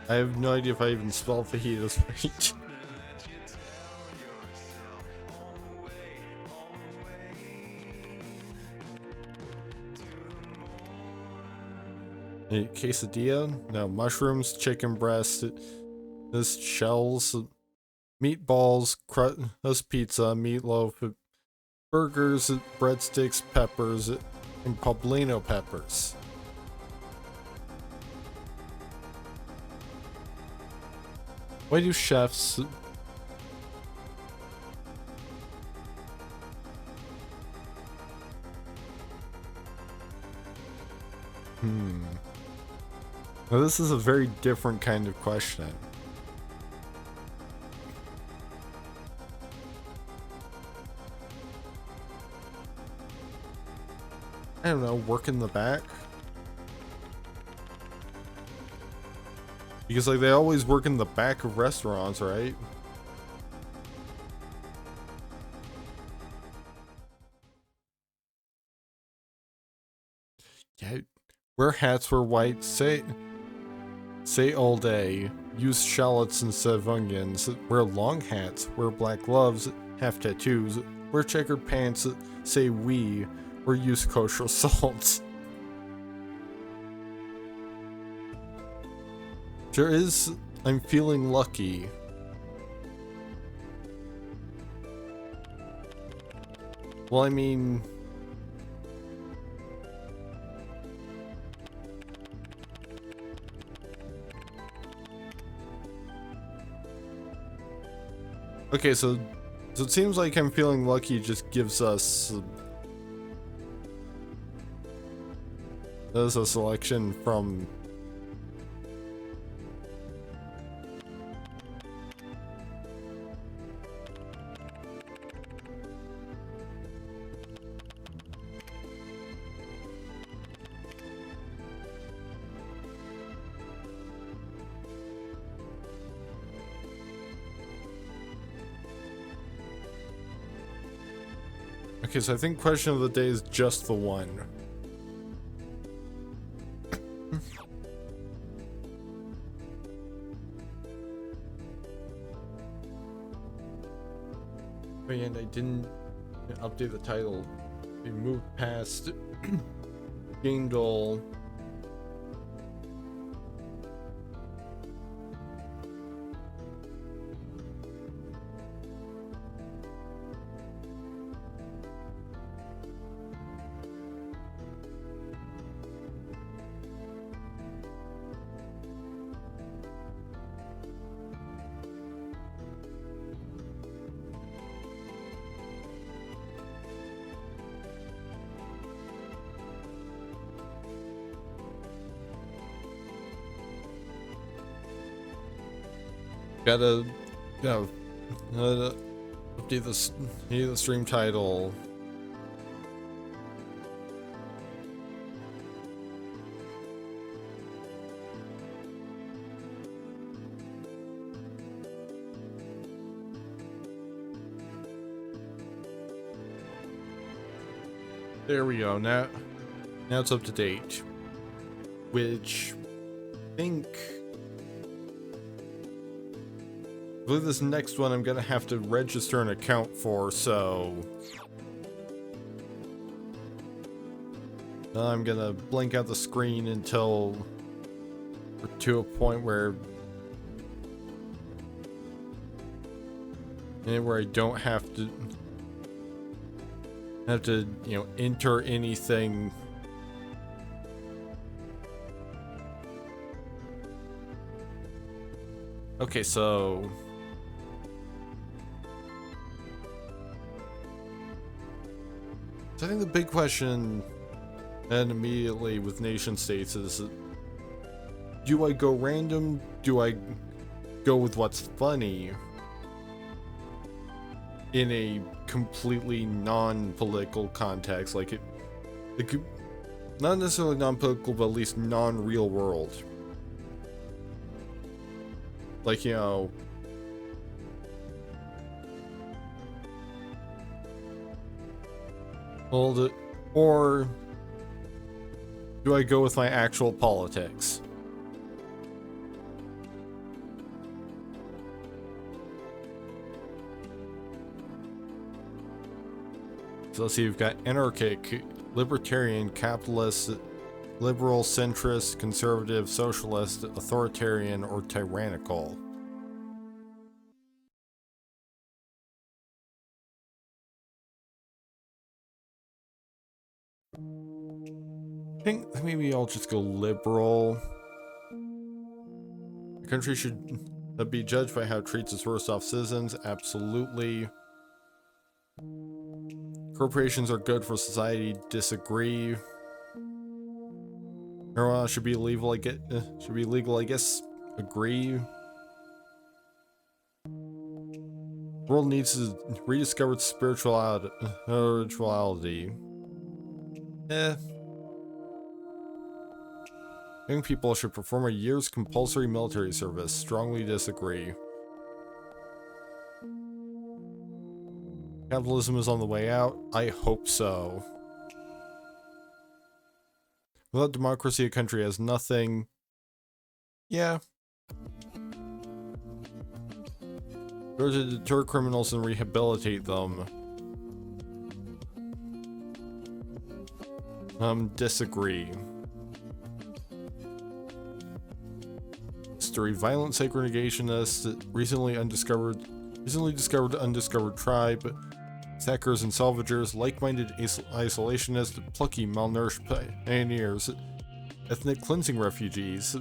I have no idea if I even spelled fajitas right. A quesadilla? No. Mushrooms, chicken breast, this shells, meatballs, crust pizza, meatloaf, burgers, breadsticks, peppers, and poblano peppers. Why do chefs Now this is a very different kind of question. I don't know, work in the back? Because like they always work in the back of restaurants, right? Yeah. Wear hats, wear white, say all day, use shallots instead of onions, wear long hats, wear black gloves, have tattoos, wear checkered pants, say we, or use kosher salt. There is, I'm feeling lucky. Well, I mean... Okay, so it seems like I'm feeling lucky just gives us... There's a selection from... Okay, so I think question of the day is just the one. And I didn't update the title. We moved past Gindle. Gotta update the stream title. There we go. Now it's up to date. Which I think. I believe this next one I'm gonna have to register an account for, so I'm gonna blink out the screen until we're to a point where I don't have to enter anything. Okay, so I think the big question then immediately with Nationstates is, do I go random? Do I go with what's funny in a completely non-political context? Like it could, not necessarily non-political, but at least non-real world. Like, you know, hold it, or do I go with my actual politics? So let's see, we've got anarchic, libertarian, capitalist, liberal, centrist, conservative, socialist, authoritarian, or tyrannical. I think maybe I'll just go liberal. The country should be judged by how it treats its worst off citizens. Absolutely. Corporations are good for society. Disagree. Marijuana should be legal, I guess. Agree. The world needs to rediscover its spirituality. Young people should perform a year's compulsory military service. Strongly disagree. Capitalism is on the way out. I hope so. Without democracy, a country has nothing. Yeah. Go to deter criminals and rehabilitate them. Disagree. History: violent segregationist, recently discovered undiscovered tribe, sackers and salvagers, like-minded isolationists, plucky malnourished pioneers, ethnic cleansing refugees,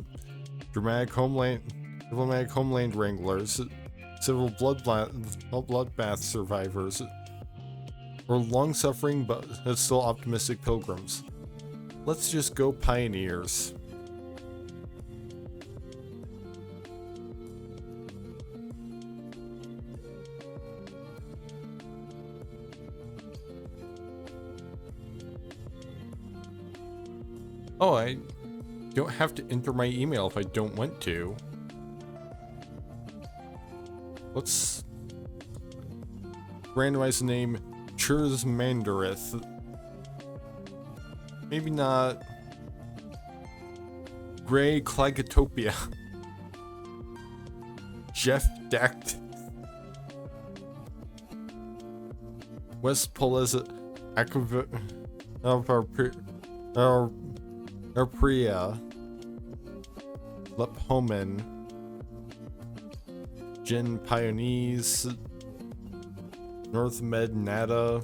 diplomatic homeland wranglers, civil bloodbath survivors, or long-suffering but still optimistic pilgrims. Let's just go pioneers. Oh, I don't have to enter my email if I don't want to. Let's randomize the name Churs Mandarith. Maybe not Gray Clagatopia. Jeff Dact. West Poles Arpria. Lephomen. Jin Pionees. North Med Nada.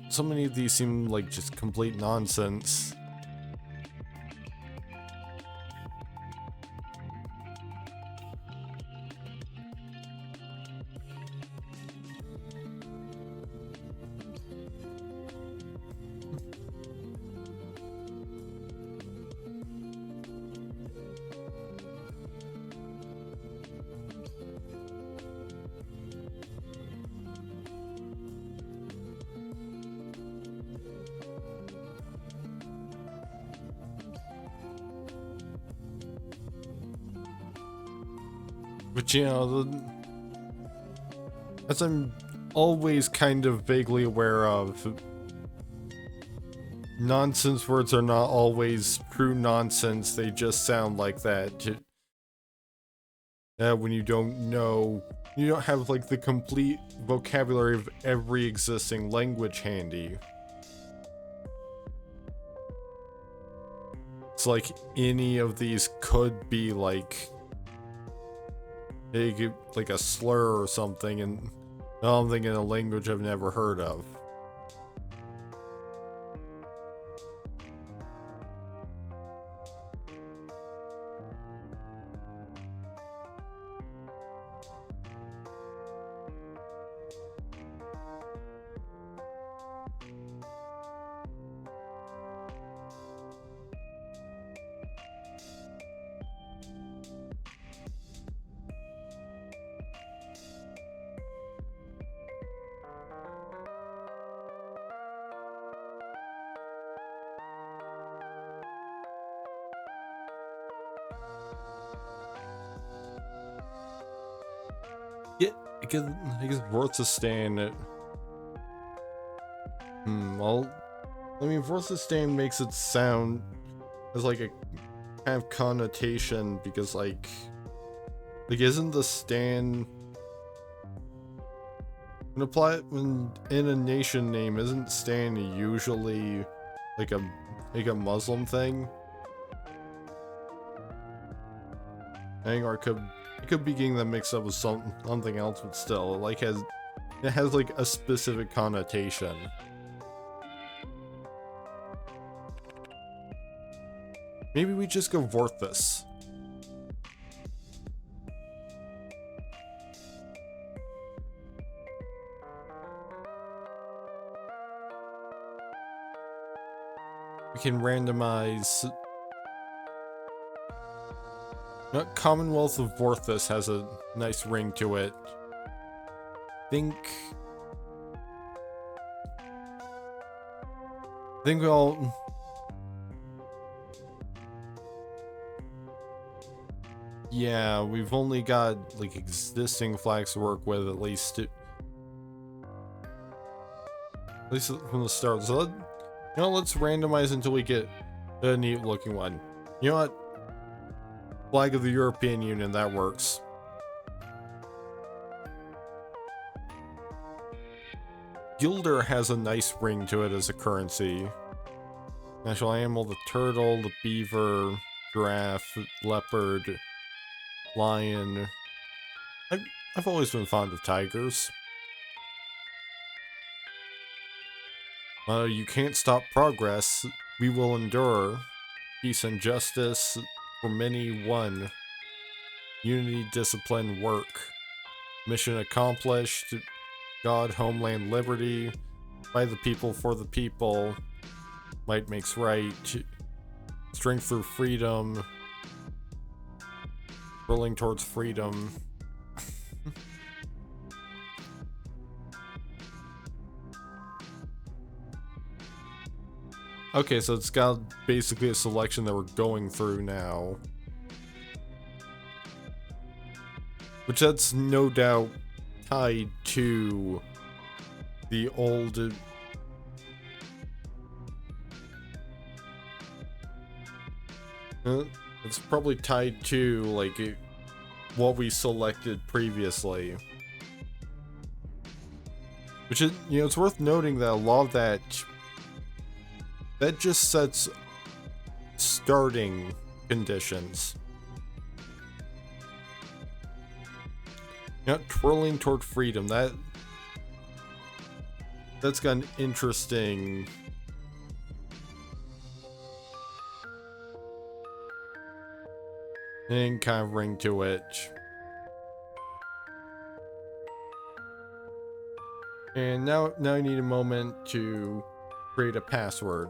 So many of these seem like just complete nonsense. But you know, as I'm always kind of vaguely aware of, nonsense words are not always true nonsense, they just sound like that. When you don't know, you don't have like the complete vocabulary of every existing language handy. It's like any of these could be like a slur or something, and something in a language I've never heard of. Yeah, I guess Vortistan. Well, I mean, Vortistan makes it sound as like a kind of connotation because, like isn't the Stan when in a nation name, isn't Stan usually like a Muslim thing? Or it could be getting them mixed up with something else, but still, it has like a specific connotation. Maybe we just go Vorthus. We can randomize. Commonwealth of Vorthus has a nice ring to it. I think we'll. Yeah, we've only got like existing flags to work with at least from the start. So let's randomize until we get a neat looking one. You know what? Flag of the European Union, that works. Gilder has a nice ring to it as a currency. National animal, the turtle, the beaver, giraffe, leopard, lion. I've always been fond of tigers. You can't stop progress. We will endure. Peace and justice. For many, one. Unity, discipline, work. Mission accomplished. God, homeland, liberty. By the people, for the people. Might makes right. Strength through freedom. Rolling towards freedom. Okay, so it's got basically a selection that we're going through now. Which that's no doubt tied to the old... it's probably tied to, like, what we selected previously. Which is, it's worth noting that a lot of that just sets starting conditions. Twirling toward freedom, that's got an interesting and kind of ring to it. And now I need a moment to create a password.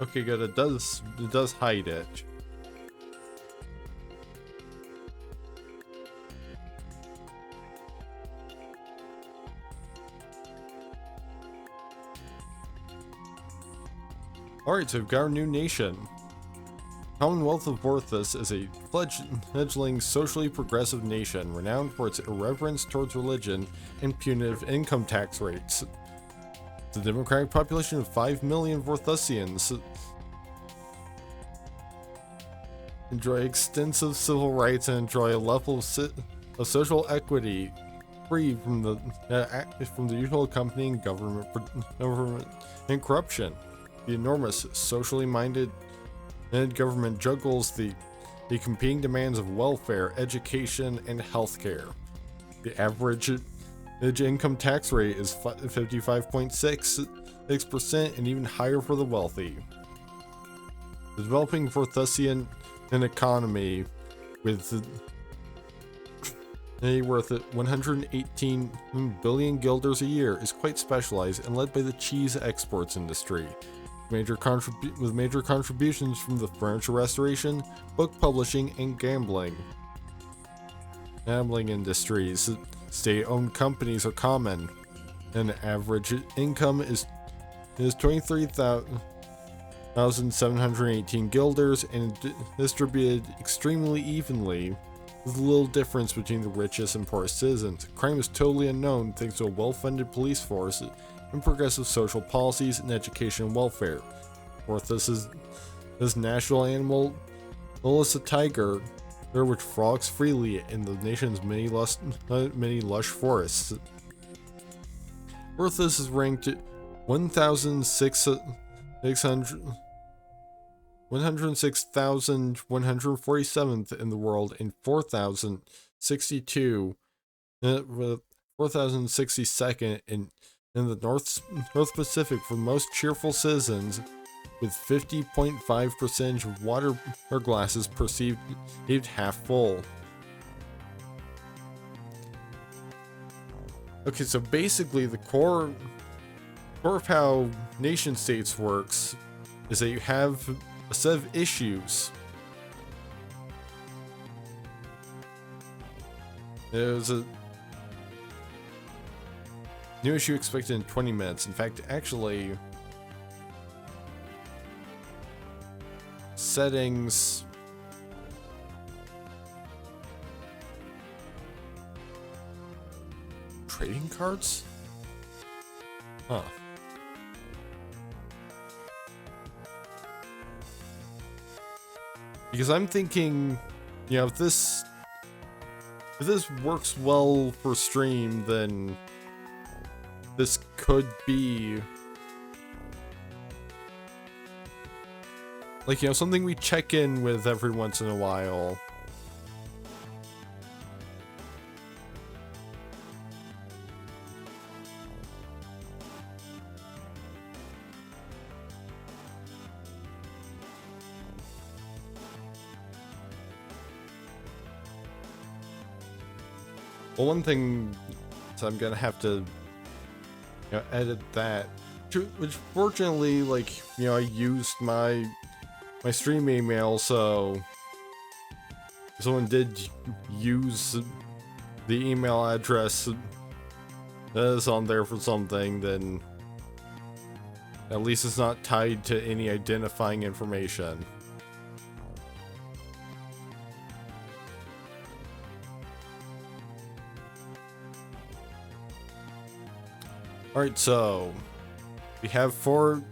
Okay, good. It does hide it. Alright, so we've got our new nation. Commonwealth of Vorthus is a fledgling socially progressive nation renowned for its irreverence towards religion and punitive income tax rates. The democratic population of 5 million Vorthusians enjoy extensive civil rights and enjoy a level of social equity free from the usual accompanying government and corruption. The enormous socially minded government juggles the competing demands of welfare, education, and healthcare. The average income tax rate is 55.6% and even higher for the wealthy. The developing Vorthusian economy with worth 118 billion guilders a year is quite specialized and led by the cheese exports industry. With major contributions from the furniture restoration, book publishing, and gambling industries. State-owned companies are common. An average income is 23,718 guilders and distributed extremely evenly, with little difference between the richest and poorest citizens. Crime is totally unknown thanks to a well-funded police force and progressive social policies and education and welfare. Vorthus is this national animal is a tiger, which frogs freely in the nation's many lush forests. Vorthus is ranked 106,147th in the world and 4,062nd in in the North Pacific for the most cheerful citizens, with 50.5% of water glasses perceived half full. Okay, so basically the core of how Nationstates works is that you have a set of issues. There's a new issue expected in 20 minutes. In fact, actually, settings. Trading cards? Huh. Because I'm thinking, you know, if this works well for stream, then this could be like, you know, something we check in with every once in a while. Well, one thing, so I'm gonna have to, you know, edit that, which fortunately, like, you know, I used my stream email, so if someone did use the email address that is on there for something, then at least it's not tied to any identifying information. Alright, so we have four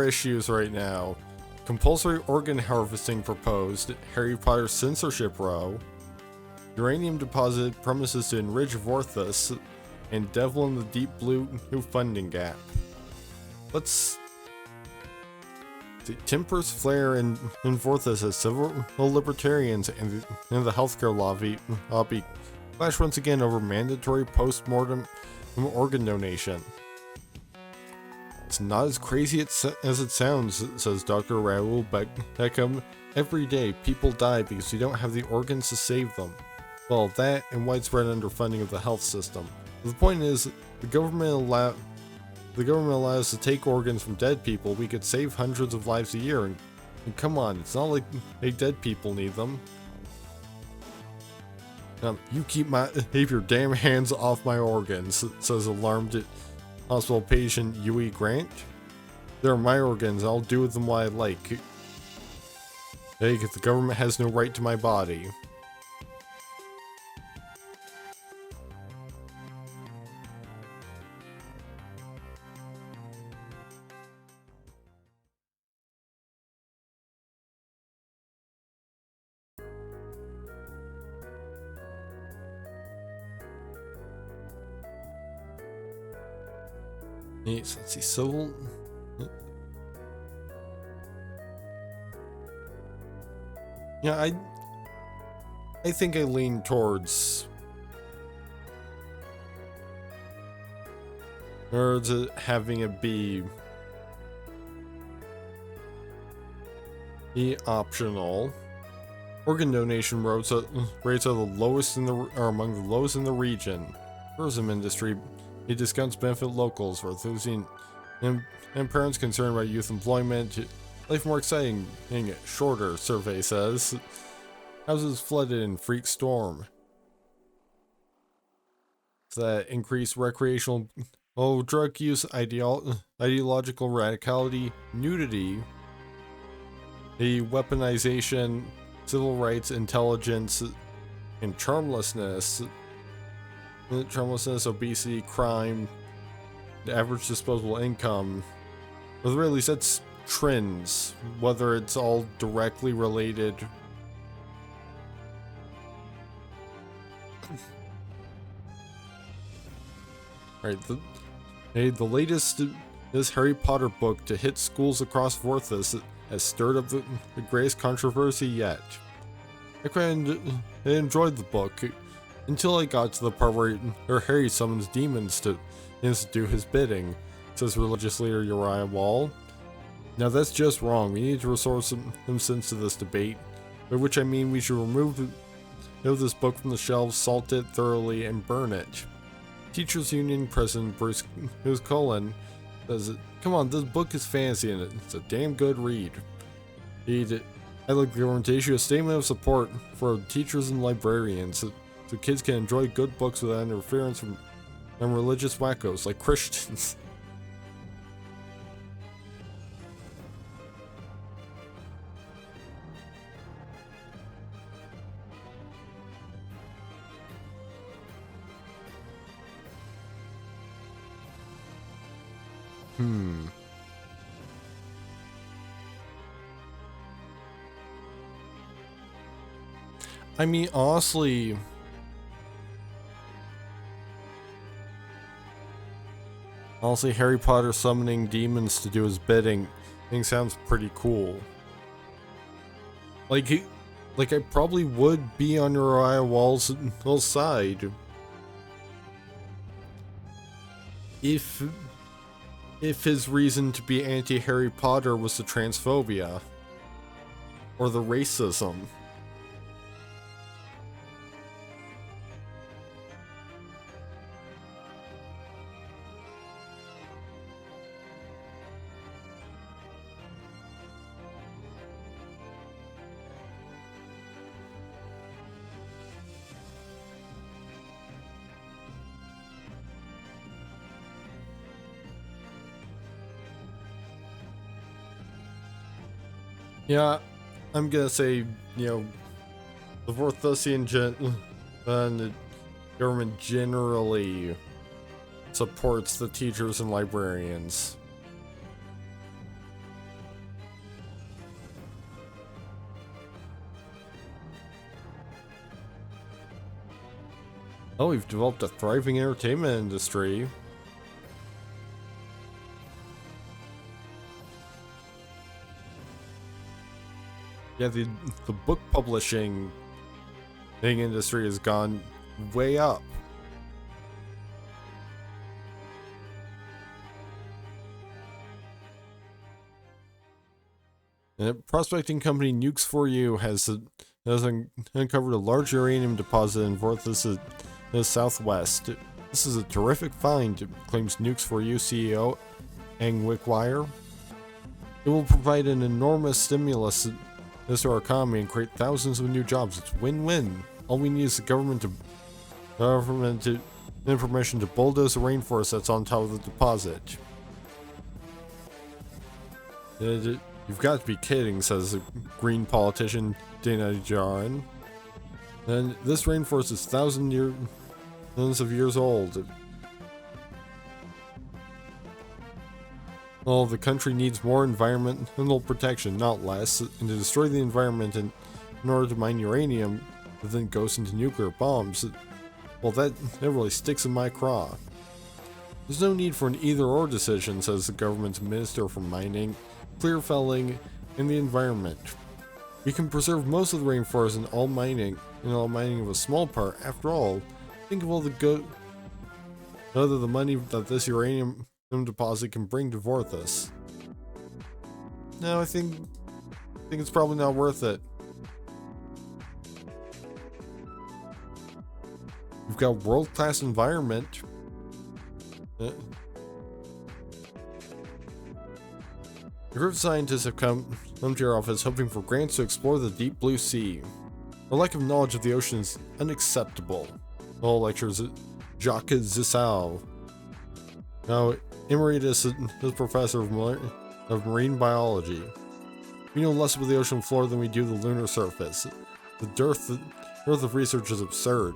issues right now. Compulsory organ harvesting proposed, Harry Potter censorship row, uranium deposit promises to enrich Vorthus, and Devil in the Deep Blue funding gap. Let's see. Tempers flare in Vorthus as civil libertarians and the healthcare lobby clash once again over mandatory post-mortem organ donation. It's not as crazy as it sounds, says Dr. Raoul Beckham. Every day, people die because we don't have the organs to save them. Well, that and widespread underfunding of the health system. But the point is, the government allows us to take organs from dead people. We could save hundreds of lives a year, and come on, it's not like dead people need them. You keep your damn hands off my organs, says alarmed hospital patient Yui Grant. They're my organs, I'll do with them what I like. Hey, the government has no right to my body. Let's see, civil. Yeah, I think I lean towards having it be optional. Organ donation rates are the lowest among the lowest in the region. Tourism industry. It discounts benefit locals for enthusiasm and parents concerned about youth employment. Life more exciting, shorter, survey says. Houses flooded in freak storm. That increased recreational drug use, ideological radicality, nudity, the weaponization, civil rights, intelligence, and charmlessness, obesity, crime, the average disposable income, or at the very least that's trends, whether it's all directly related. Alright, the latest this Harry Potter book to hit schools across Vorthus has stirred up the greatest controversy yet. I enjoyed the book. Until I got to the part where Harry summons demons to do his bidding, says religious leader Uriah Wall. Now that's just wrong. We need to restore some sense to this debate, by which I mean we should remove this book from the shelves, salt it thoroughly, and burn it. Teachers Union President Bruce Cullen says, "Come on, this book is fancy and it's a damn good read. I'd like the government to issue a statement of support for teachers and librarians so kids can enjoy good books without interference from religious wackos like Christians." I mean, honestly, Harry Potter summoning demons to do his bidding, I think sounds pretty cool. Like I probably would be on Uriah Wall's side if his reason to be anti-Harry Potter was the transphobia or the racism. Yeah, I'm gonna say, the Vorthusian the government generally supports the teachers and librarians. Oh, we've developed a thriving entertainment industry. Yeah, the book publishing industry has gone way up. And a prospecting company Nukes4U has uncovered a large uranium deposit in Vorthus' southwest. This is a terrific find, claims Nukes4U CEO Ang Wickwire. It will provide an enormous stimulus to our economy and create thousands of new jobs. It's win-win. All we need is the government information to bulldoze the rainforest that's on top of the deposit. You've got to be kidding, says the green politician Dana Jarin. And this rainforest is thousands of years old. Well, the country needs more environmental protection, not less, and to destroy the environment in order to mine uranium that then goes into nuclear bombs, well, that really sticks in my craw. There's no need for an either-or decision, says the government's Minister for Mining, Clear Felling, and the Environment. We can preserve most of the rainforest and all mining of a small part. After all, think of all the good, the money that this uranium deposit can bring to Vorthus. No, I think it's probably not worth it. We've got world-class environment. The group of scientists have come to your office hoping for grants to explore the deep blue sea. Our lack of knowledge of the ocean is unacceptable. All lectures Jacques Zissou. Now, Emeritus is professor of marine biology. We know less about the ocean floor than we do the lunar surface. The dearth of research is absurd.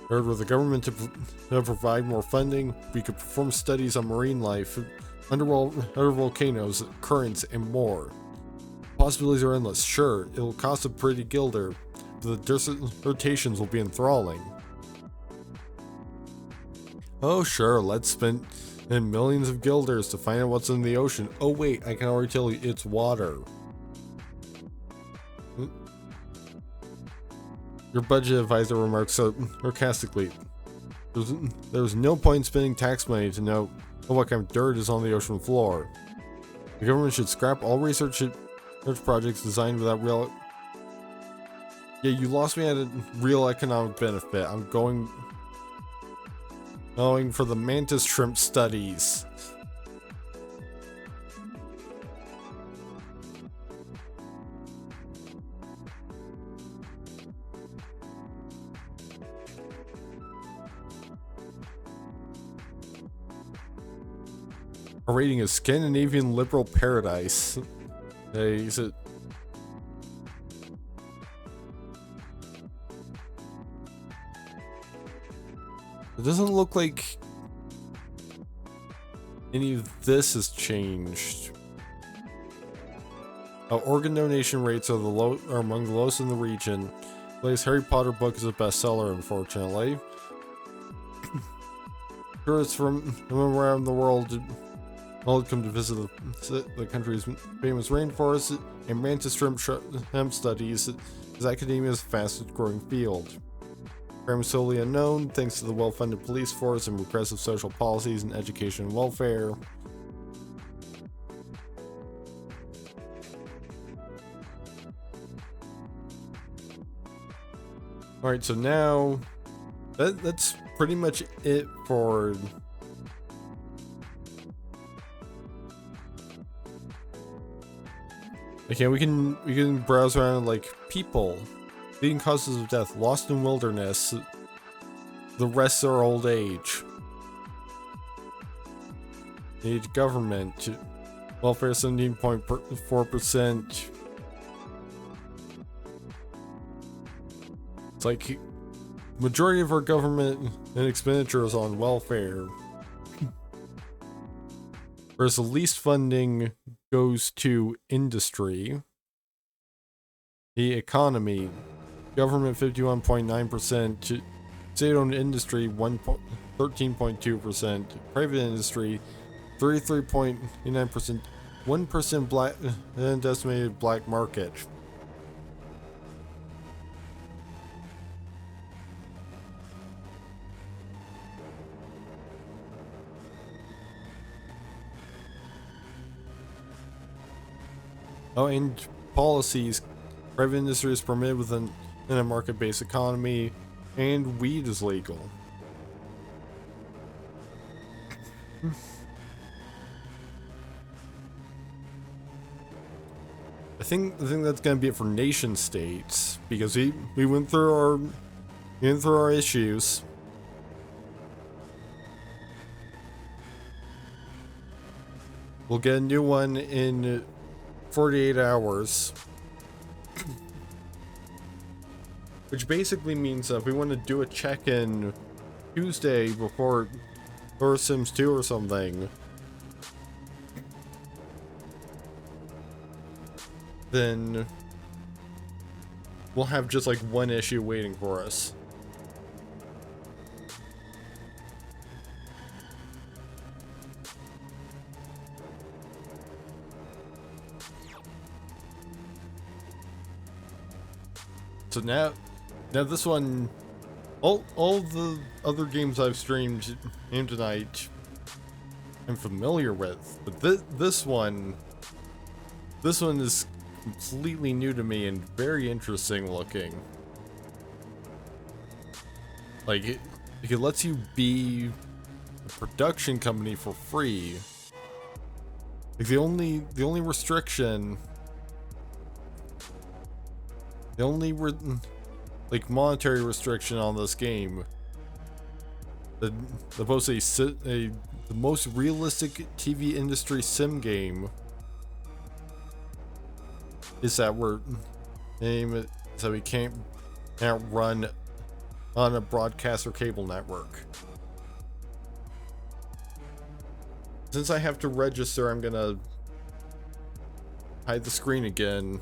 Or were the government to provide more funding, we could perform studies on marine life, under volcanoes, currents, and more. Possibilities are endless. Sure, it will cost a pretty guilder, but the dissertations will be enthralling. Oh sure, let's spend millions of guilders to find out what's in the ocean. Oh wait, I can already tell you it's water. Your budget advisor remarks sarcastically. There's no point in spending tax money to know what kind of dirt is on the ocean floor. The government should scrap all research projects designed without real... Yeah, you lost me at a real economic benefit. I'm going for the mantis shrimp studies. Our rating is Scandinavian liberal paradise. Is it? It doesn't look like any of this has changed. Organ donation rates are among the lowest in the region. The latest Harry Potter book is a bestseller, unfortunately. Tourists from around the world all come to visit the country's famous rainforest, and mantis shrimp studies is academia's fastest growing field. Crime is solely unknown thanks to the well-funded police force and repressive social policies in education and welfare. Alright, so now that's pretty much it for okay, we can browse around like people, leading causes of death, lost in wilderness, the rest are old age. Age government, welfare 17.4%. It's like majority of our government and expenditure is on welfare. Whereas the least funding goes to industry, the economy, government 51.9%, state-owned industry 13.2%, private industry 33.9%, 1% black and estimated black market. Oh, and policies. Private industry is permitted within a market-based economy, and weed is legal. I think that's gonna be it for Nationstates, because we went through our issues. We'll get a new one in 48 hours. Which basically means that if we want to do a check-in Tuesday before Sims 2 or something, then we'll have just like one issue waiting for us. So now this one, all the other games I've streamed tonight, I'm familiar with, but this one is completely new to me and very interesting looking. Like it lets you be a production company for free. Like the only restriction. The only like monetary restriction on this game, the most realistic TV industry sim game, is that we can't run on a broadcast or cable network. Since I have to register, I'm gonna hide the screen again.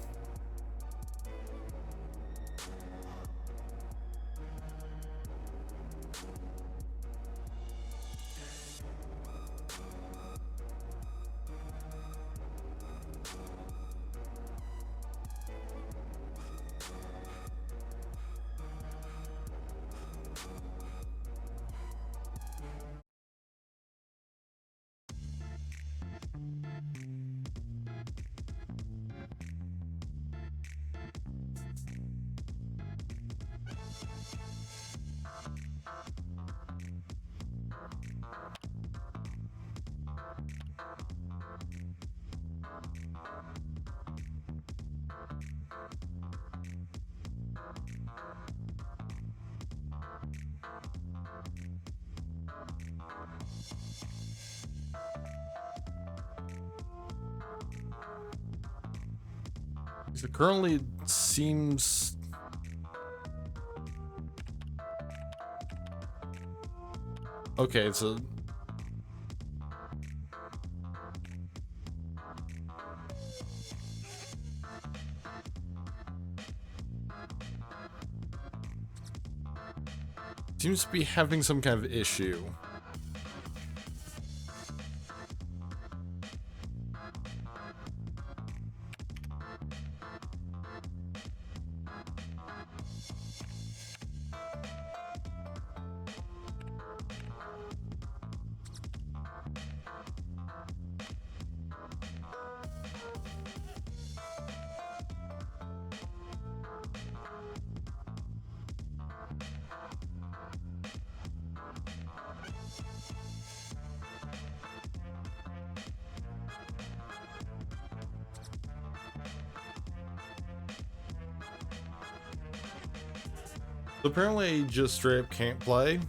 So currently, it seems. Okay, so. Seems to be having some kind of issue. Apparently, I just straight up can't play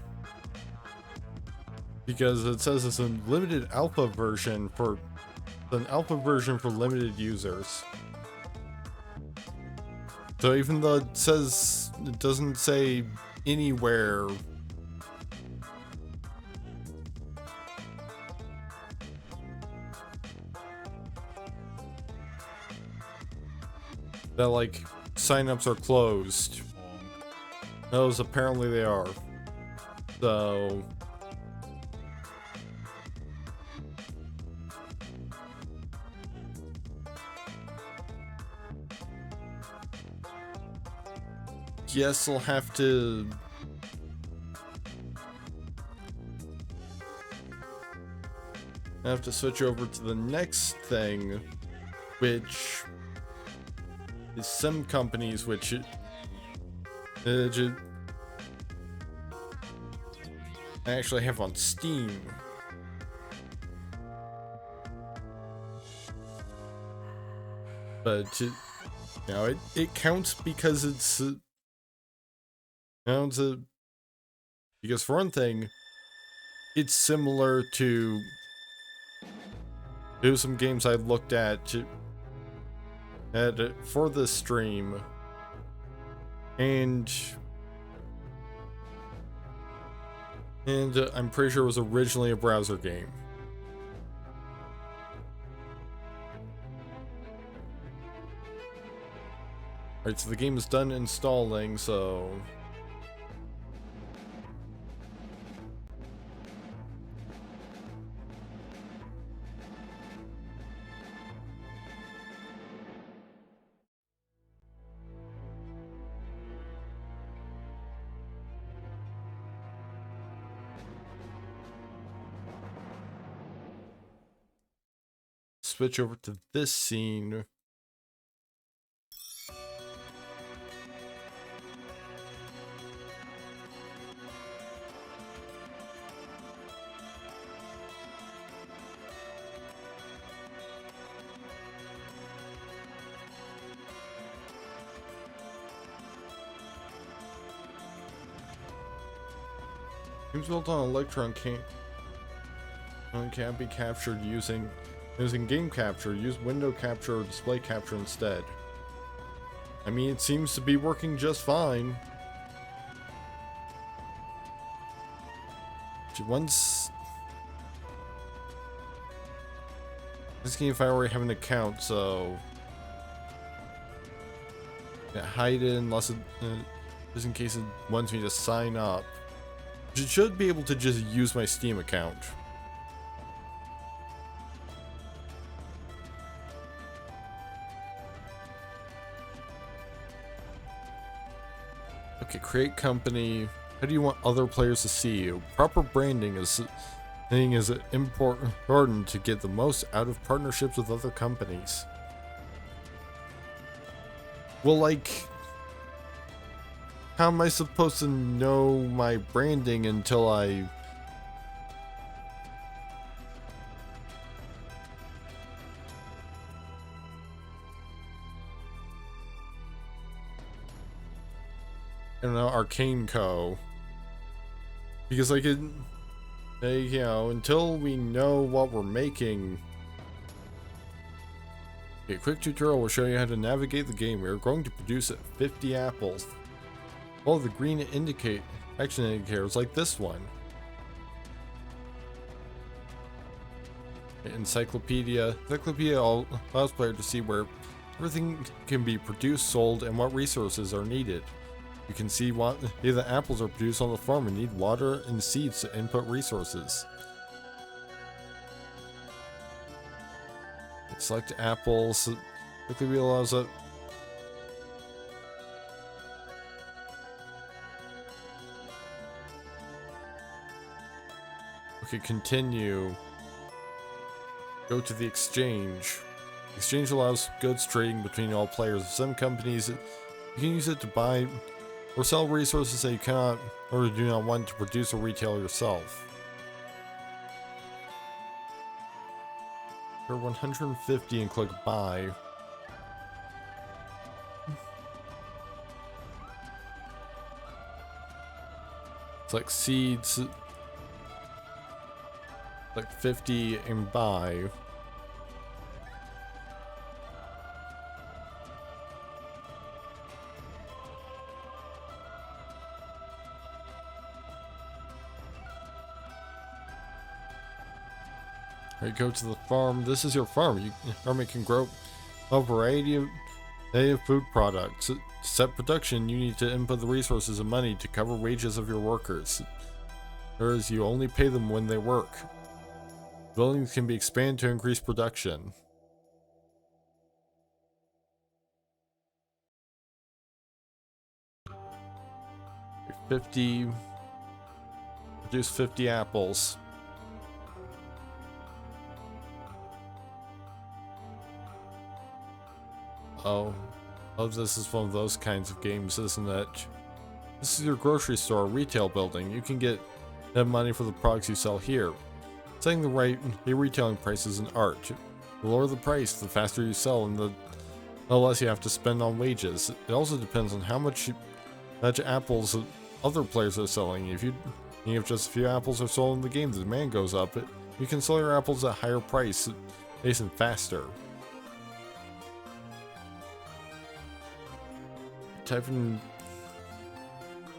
because it says it's a limited alpha version for limited users. So even though it doesn't say anywhere that like signups are closed. Those apparently they are. So guess I'll have to switch over to the next thing, which is some companies which I actually have on Steam. But it counts because it's because for one thing, it's similar to some games I looked at for this stream, and I'm pretty sure it was originally a browser game. Alright, so the game is done installing, so switch over to this scene. Games built on Electron can't be captured using game capture. Use window capture or display capture instead. I mean, it seems to be working just fine. Once this game, if I already have an account, so yeah, hide it unless it just in case it wants me to sign up. It should be able to just use my Steam account. Okay, create company. How do you want other players to see you? Proper branding is important to get the most out of partnerships with other companies. Well, like, how am I supposed to know my branding until I don't know, Arcane Co. Because like until we know what we're making, A quick tutorial will show you how to navigate the game. We are going to produce 50 apples. Follow the green action indicators like this one. Encyclopedia allows players to see where everything can be produced, sold, and what resources are needed. You can see what the apples are produced on the farm and need water and seeds to input resources. Select apples. Wikipedia allows it. Okay, continue. Go to the exchange. Exchange allows goods trading between all players. Some companies, you can use it to buy or sell resources that you cannot or do not want to produce or retail yourself. For 150 and click buy. Select seeds. Select 50 and buy. Alright, go to the farm. This is your farm. Farming can grow a variety of native food products. To set production, you need to input the resources and money to cover wages of your workers. Whereas you only pay them when they work. Buildings can be expanded to increase production. Produce 50 apples. Oh, this is one of those kinds of games, isn't it? This is your grocery store, retail building. You can get money for the products you sell here. Setting the right retailing price is an art. The lower the price, the faster you sell, and the less you have to spend on wages. It also depends on how much apples other players are selling. If just a few apples are sold in the game, the demand goes up. You can sell your apples at a higher price, and faster. Type in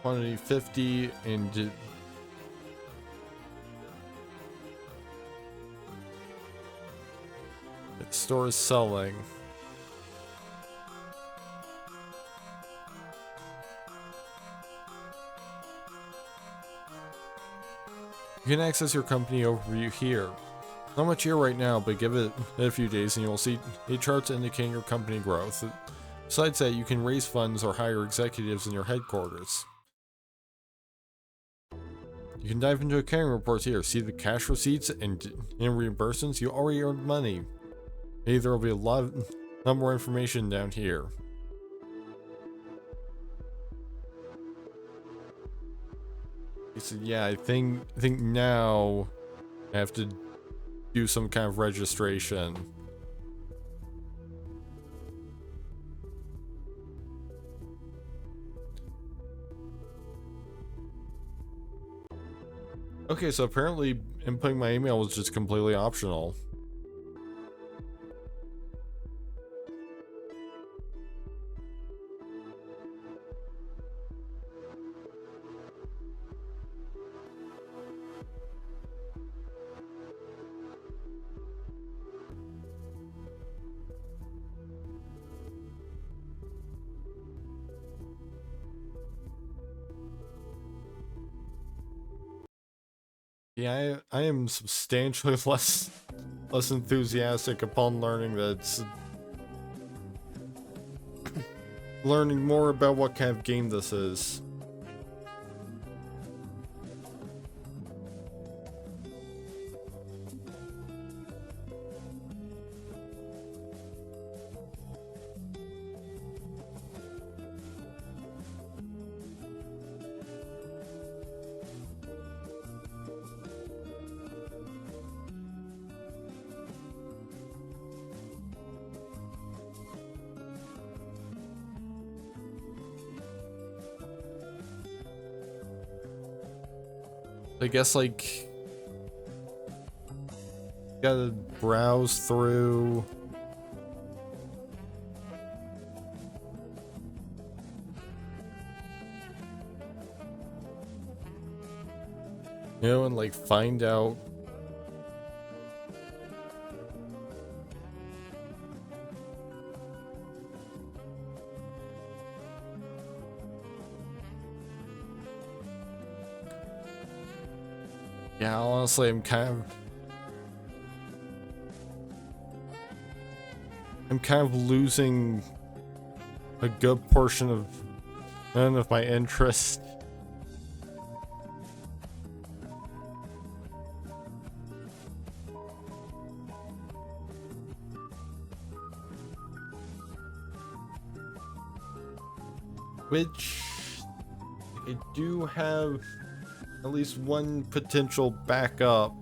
quantity 50 and the store is selling. You can access your company overview here. Not much here right now, but give it a few days and you'll see charts indicating your company growth. Besides that, you can raise funds or hire executives in your headquarters. You can dive into accounting reports here. See the cash receipts and reimbursements. You already earned money. Maybe there will be a lot more information down here. So yeah, I think now I have to do some kind of registration. Okay, so apparently inputting my email was just completely optional. Yeah, I am substantially less enthusiastic upon learning that learning more about what kind of game this is. I guess, like, gotta browse through You know, and like find out. Yeah, honestly, I'm kind of losing a good portion of none of my interest. Which I do have at least one potential backup.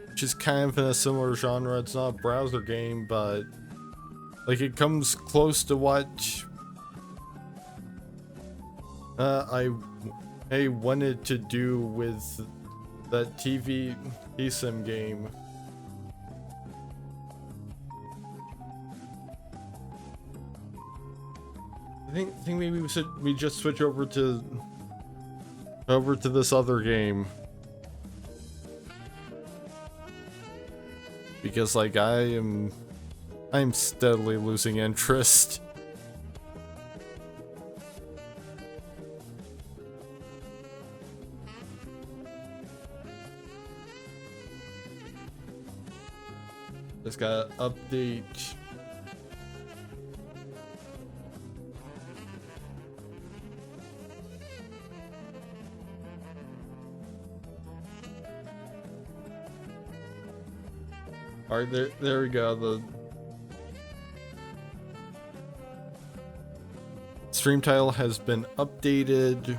Which is kind of in a similar genre. It's not a browser game, but like it comes close to what I wanted to do with that TV eSIM game. I think maybe we just switch over to this other game. Because like I'm steadily losing interest. Just gotta update. Alright, there we go. The stream title has been updated.